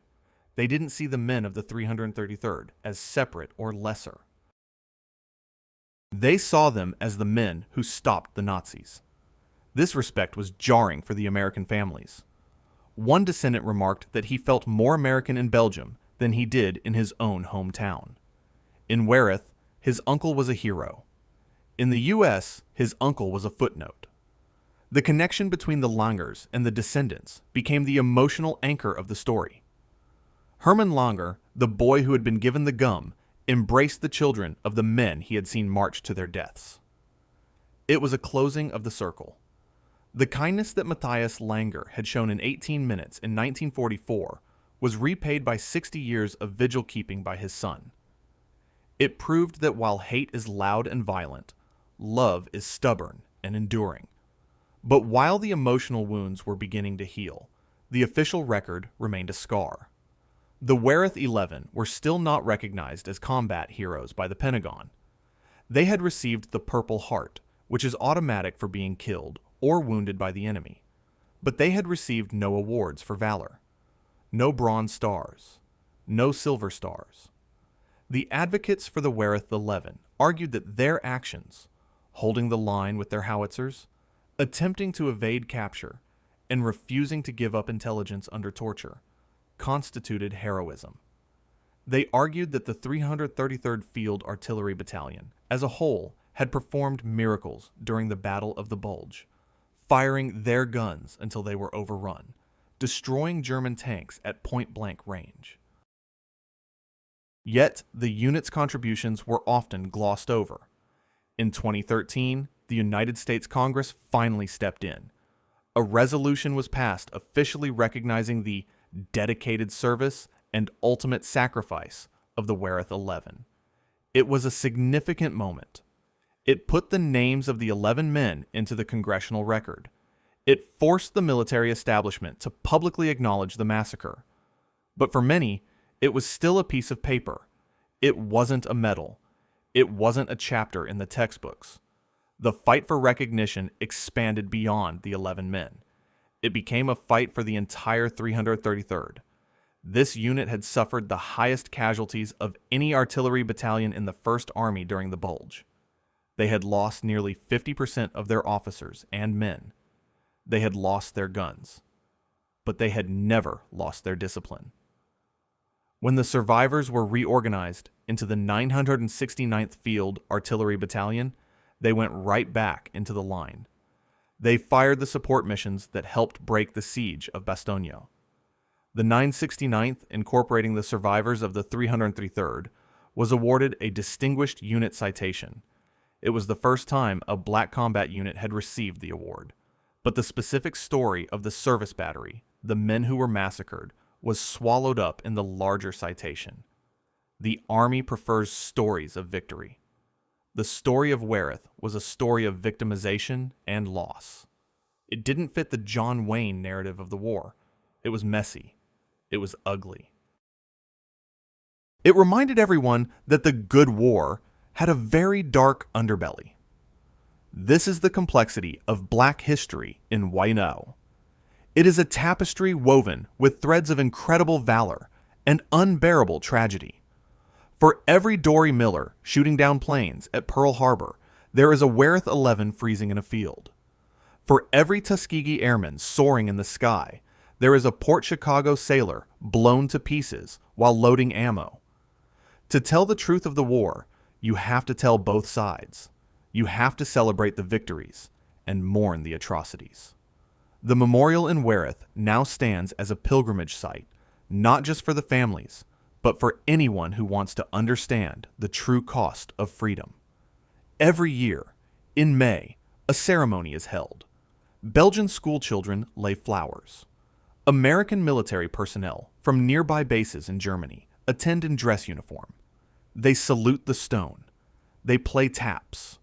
They didn't see the men of the 333rd as separate or lesser. They saw them as the men who stopped the Nazis. This respect was jarring for the American families. One descendant remarked that he felt more American in Belgium than he did in his own hometown. In Wereth, his uncle was a hero. In the U.S., his uncle was a footnote. The connection between the Langers and the descendants became the emotional anchor of the story. Herman Langer, the boy who had been given the gum, embraced the children of the men he had seen march to their deaths. It was a closing of the circle. The kindness that Matthias Langer had shown in 18 minutes in 1944 was repaid by 60 years of vigil keeping by his son. It proved that while hate is loud and violent, love is stubborn and enduring. But while the emotional wounds were beginning to heal, the official record remained a scar. The Wereth 11 were still not recognized as combat heroes by the Pentagon. They had received the Purple Heart, which is automatic for being killed or wounded by the enemy, but they had received no awards for valor. No Bronze Stars, no Silver Stars. The advocates for the Wereth 11 argued that their actions, holding the line with their howitzers, attempting to evade capture, and refusing to give up intelligence under torture, constituted heroism. They argued that the 333rd Field Artillery Battalion, as a whole, had performed miracles during the Battle of the Bulge, firing their guns until they were overrun, destroying German tanks at point-blank range. Yet, the unit's contributions were often glossed over. In 2013, the United States Congress finally stepped in. A resolution was passed officially recognizing the dedicated service and ultimate sacrifice of the Wereth 11. It was a significant moment. It put the names of the 11 men into the congressional record. It forced the military establishment to publicly acknowledge the massacre. But for many, it was still a piece of paper. It wasn't a medal. It wasn't a chapter in the textbooks. The fight for recognition expanded beyond the 11 men. It became a fight for the entire 333rd. This unit had suffered the highest casualties of any artillery battalion in the First Army during the Bulge. They had lost nearly 50% of their officers and men. They had lost their guns. But they had never lost their discipline. When the survivors were reorganized into the 969th Field Artillery Battalion, they went right back into the line. They fired the support missions that helped break the siege of Bastogne. The 969th, incorporating the survivors of the 303rd, was awarded a Distinguished Unit Citation. It was the first time a black combat unit had received the award. But the specific story of the service battery, the men who were massacred, was swallowed up in the larger citation. The Army prefers stories of victory. The story of Wereth was a story of victimization and loss. It didn't fit the John Wayne narrative of the war. It was messy. It was ugly. It reminded everyone that the good war had a very dark underbelly. This is the complexity of black history in Wayno. It is a tapestry woven with threads of incredible valor and unbearable tragedy. For every Dory Miller shooting down planes at Pearl Harbor, there is a Wereth 11 freezing in a field. For every Tuskegee airman soaring in the sky, there is a Port Chicago sailor blown to pieces while loading ammo. To tell the truth of the war, you have to tell both sides. You have to celebrate the victories and mourn the atrocities. The memorial in Wereth now stands as a pilgrimage site, not just for the families, but for anyone who wants to understand the true cost of freedom. Every year, in May, a ceremony is held. Belgian schoolchildren lay flowers. American military personnel from nearby bases in Germany attend in dress uniform. They salute the stone. They play taps.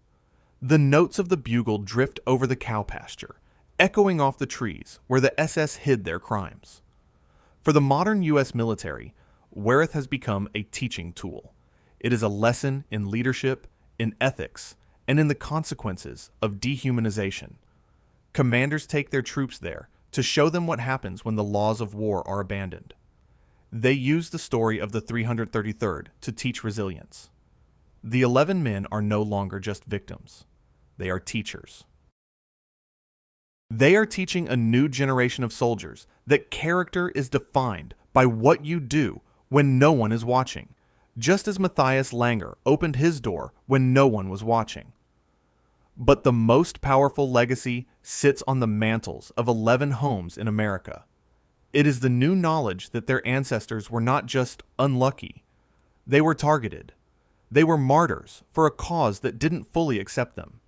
The notes of the bugle drift over the cow pasture, echoing off the trees where the SS hid their crimes. For the modern U.S. military, Wereth has become a teaching tool. It is a lesson in leadership, in ethics, and in the consequences of dehumanization. Commanders take their troops there to show them what happens when the laws of war are abandoned. They use the story of the 333rd to teach resilience. The 11 men are no longer just victims. They are teachers. They are teaching a new generation of soldiers that character is defined by what you do when no one is watching, just as Matthias Langer opened his door when no one was watching. But the most powerful legacy sits on the mantles of 11 homes in America. It is the new knowledge that their ancestors were not just unlucky. They were targeted. They were martyrs for a cause that didn't fully accept them.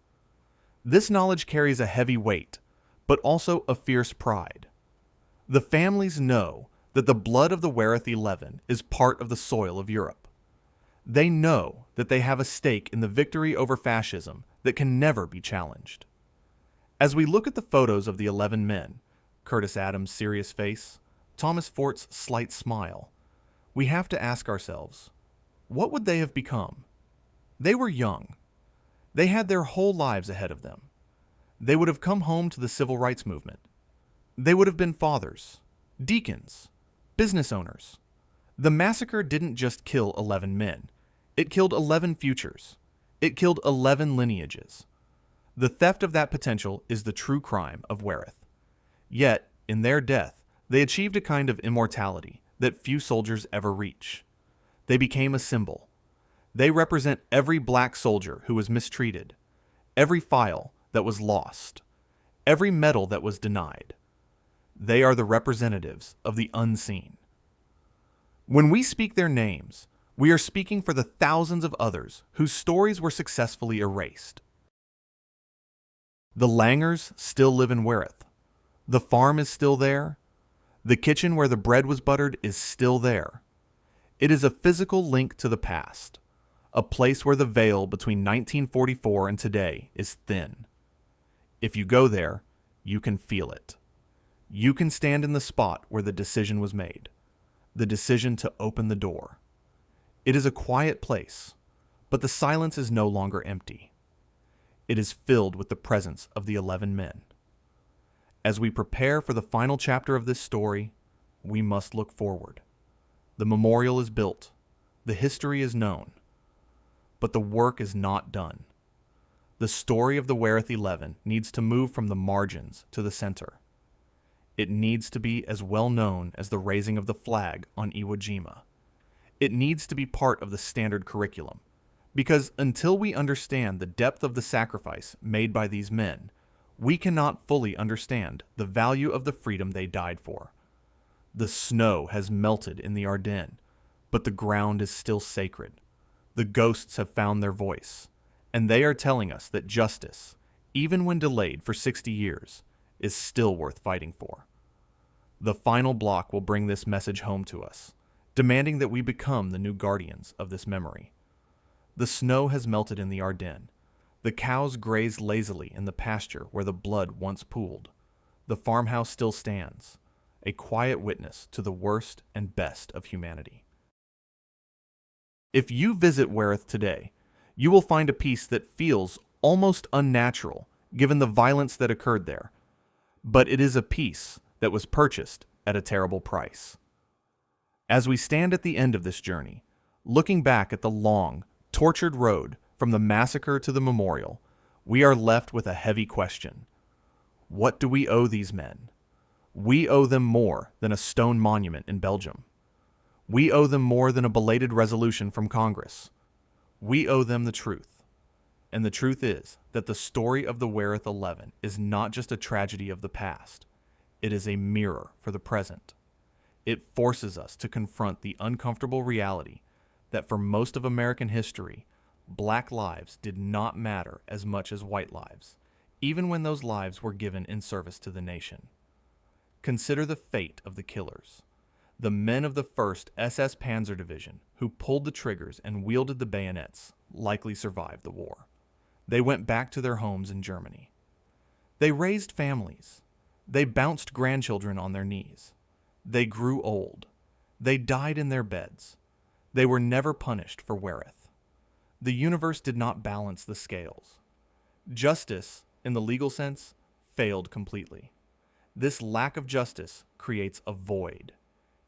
This knowledge carries a heavy weight, but also a fierce pride. The families know that the blood of the Wereth 11 is part of the soil of Europe. They know that they have a stake in the victory over fascism that can never be challenged. As we look at the photos of the 11 men, Curtis Adams' serious face, Thomas Fort's slight smile, we have to ask ourselves, what would they have become? They were young. They had their whole lives ahead of them. They would have come home to the civil rights movement. They would have been fathers, deacons, business owners. The massacre didn't just kill 11 men. It killed 11 futures. It killed 11 lineages. The theft of that potential is the true crime of Wereth. Yet, in their death, they achieved a kind of immortality that few soldiers ever reach. They became a symbol. They represent every black soldier who was mistreated, every file that was lost, every medal that was denied. They are the representatives of the unseen. When we speak their names, we are speaking for the thousands of others whose stories were successfully erased. The Langers still live in Wereth. The farm is still there. The kitchen where the bread was buttered is still there. It is a physical link to the past, a place where the veil between 1944 and today is thin. If you go there, you can feel it. You can stand in the spot where the decision was made, the decision to open the door. It is a quiet place, but the silence is no longer empty. It is filled with the presence of the 11 men. As we prepare for the final chapter of this story, we must look forward. The memorial is built, the history is known, but the work is not done. The story of the Wereth 11 needs to move from the margins to the center. It needs to be as well known as the raising of the flag on Iwo Jima. It needs to be part of the standard curriculum, because until we understand the depth of the sacrifice made by these men, we cannot fully understand the value of the freedom they died for. The snow has melted in the Ardennes, but the ground is still sacred. The ghosts have found their voice, and they are telling us that justice, even when delayed for 60 years, is still worth fighting for. The final block will bring this message home to us, demanding that we become the new guardians of this memory. The snow has melted in the Ardennes. The cows graze lazily in the pasture where the blood once pooled. The farmhouse still stands, a quiet witness to the worst and best of humanity. If you visit Wereth today, you will find a peace that feels almost unnatural given the violence that occurred there, but it is a peace that was purchased at a terrible price. As we stand at the end of this journey, looking back at the long, tortured road from the massacre to the memorial, we are left with a heavy question. What do we owe these men? We owe them more than a stone monument in Belgium. We owe them more than a belated resolution from Congress. We owe them the truth. And the truth is that the story of the Wereth 11 is not just a tragedy of the past. It is a mirror for the present. It forces us to confront the uncomfortable reality that for most of American history, black lives did not matter as much as white lives, even when those lives were given in service to the nation. Consider the fate of the killers. The men of the 1st SS Panzer Division, who pulled the triggers and wielded the bayonets, likely survived the war. They went back to their homes in Germany. They raised families. They bounced grandchildren on their knees. They grew old. They died in their beds. They were never punished for Wereth. The universe did not balance the scales. Justice, in the legal sense, failed completely. This lack of justice creates a void.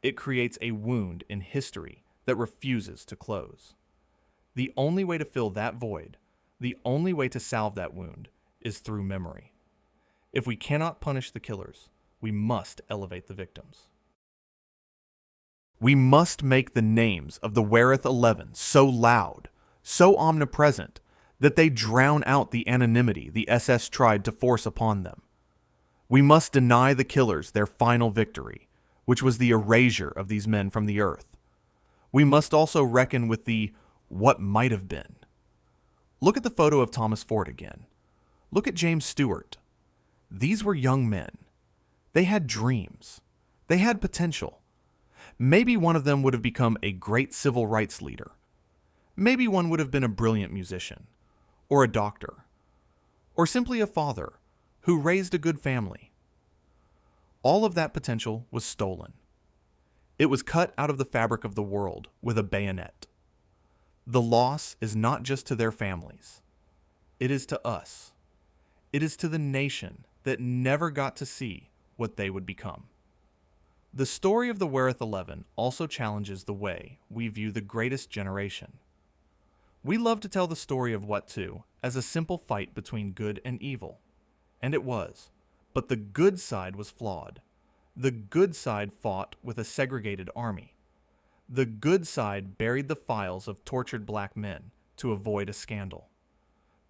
It creates a wound in history that refuses to close. The only way to fill that void, the only way to salve that wound, is through memory. If we cannot punish the killers, we must elevate the victims. We must make the names of the Wereth 11 so loud, so omnipresent, that they drown out the anonymity the SS tried to force upon them. We must deny the killers their final victory, which was the erasure of these men from the earth. We must also reckon with the what might have been. Look at the photo of Thomas Ford again. Look at James Stewart. These were young men. They had dreams. They had potential. Maybe one of them would have become a great civil rights leader. Maybe one would have been a brilliant musician, or a doctor, or simply a father who raised a good family. All of that potential was stolen. It was cut out of the fabric of the world with a bayonet. The loss is not just to their families. It is to us. It is to the nation that never got to see what they would become. The story of the Wereth 11 also challenges the way we view the greatest generation. We love to tell the story of What To as a simple fight between good and evil. And it was. But the good side was flawed. The good side fought with a segregated army. The good side buried the files of tortured black men to avoid a scandal.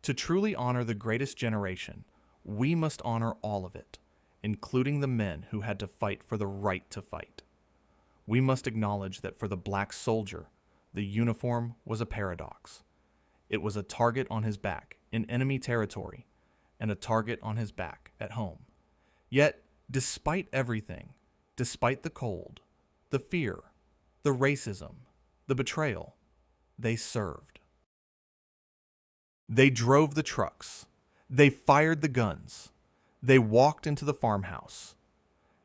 To truly honor the greatest generation, we must honor all of it, including the men who had to fight for the right to fight. We must acknowledge that for the black soldier, the uniform was a paradox. It was a target on his back in enemy territory and a target on his back at home. Yet, despite everything, despite the cold, the fear, the racism, the betrayal, they served. They drove the trucks. They fired the guns. They walked into the farmhouse.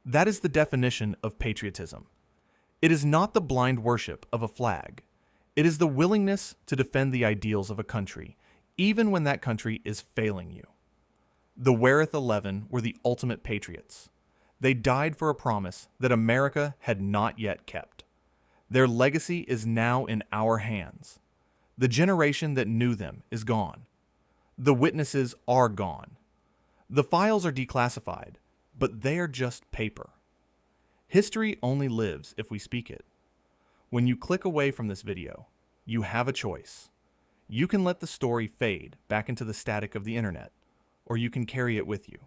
That is the definition of patriotism. It is not the blind worship of a flag. It is the willingness to defend the ideals of a country, even when that country is failing you. The Wereth 11 were the ultimate patriots. They died for a promise that America had not yet kept. Their legacy is now in our hands. The generation that knew them is gone. The witnesses are gone. The files are declassified, but they are just paper. History only lives if we speak it. When you click away from this video, you have a choice. You can let the story fade back into the static of the internet, or you can carry it with you.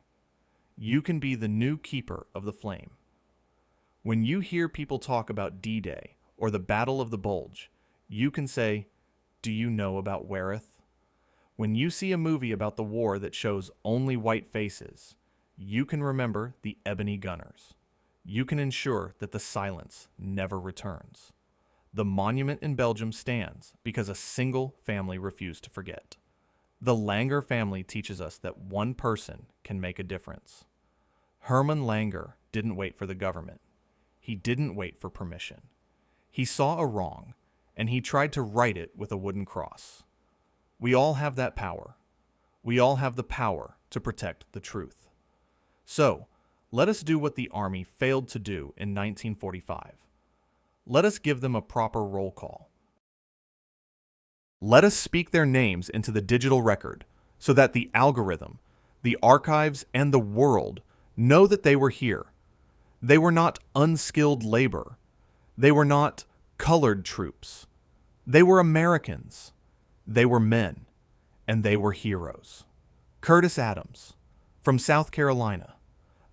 You can be the new keeper of the flame. When you hear people talk about D-Day or the Battle of the Bulge, you can say, "Do you know about Wereth?" When you see a movie about the war that shows only white faces, you can remember the Ebony Gunners. You can ensure that the silence never returns. The monument in Belgium stands because a single family refused to forget. The Langer family teaches us that one person can make a difference. Herman Langer didn't wait for the government. He didn't wait for permission. He saw a wrong, and he tried to right it with a wooden cross. We all have that power. We all have the power to protect the truth. So, let us do what the Army failed to do in 1945. Let us give them a proper roll call. Let us speak their names into the digital record so that the algorithm, the archives, and the world know that they were here. They were not unskilled labor. They were not colored troops. They were Americans. They were men, and they were heroes. Curtis Adams, from South Carolina,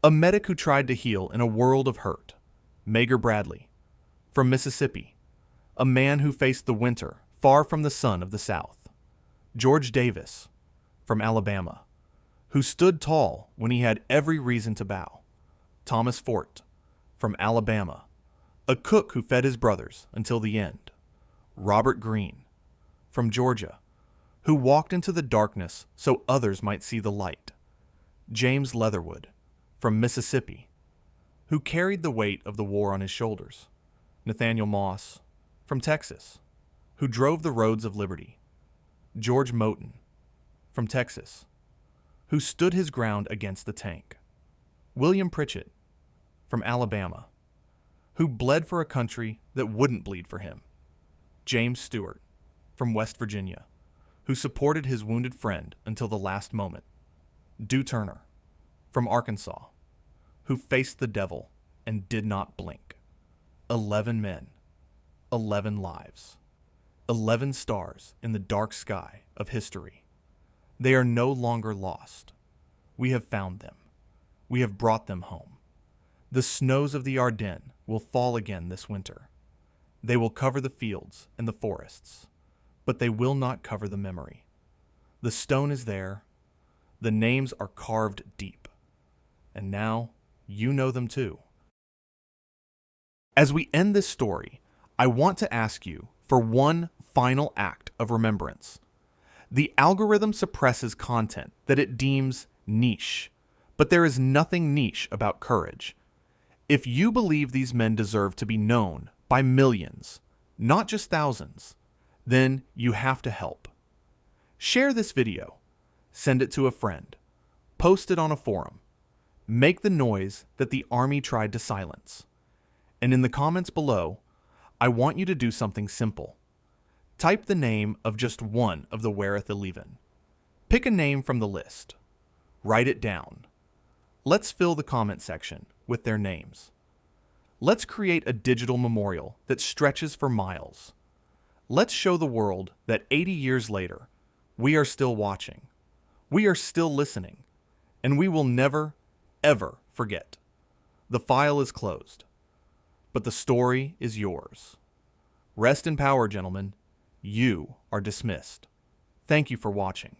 a medic who tried to heal in a world of hurt. Mager Bradley, from Mississippi, a man who faced the winter far from the sun of the South. George Davis, from Alabama, who stood tall when he had every reason to bow. Thomas Fort, from Alabama, a cook who fed his brothers until the end. Robert Greene, from Georgia, who walked into the darkness so others might see the light. James Leatherwood, from Mississippi, who carried the weight of the war on his shoulders. Nathaniel Moss, from Texas, who drove the roads of liberty. George Moten, from Texas, who stood his ground against the tank. William Pritchett, from Alabama, who bled for a country that wouldn't bleed for him. James Stewart, from West Virginia, who supported his wounded friend until the last moment. Dew Turner, from Arkansas, who faced the devil and did not blink. 11 men, 11 lives, 11 stars in the dark sky of history. They are no longer lost. We have found them. We have brought them home. The snows of the Ardennes will fall again this winter. They will cover the fields and the forests, but they will not cover the memory. The stone is there. The names are carved deep. And now you know them too. As we end this story, I want to ask you for one final act of remembrance. The algorithm suppresses content that it deems niche, but there is nothing niche about courage. If you believe these men deserve to be known by millions, not just thousands, then you have to help. Share this video, send it to a friend, post it on a forum, make the noise that the Army tried to silence. And in the comments below, I want you to do something simple. Type the name of just one of the Wereth 11. Pick a name from the list. Write it down. Let's fill the comment section with their names. Let's create a digital memorial that stretches for miles. Let's show the world that 80 years later, we are still watching. We are still listening. And we will never, ever forget. The file is closed. But the story is yours. Rest in power, gentlemen. You are dismissed. Thank you for watching.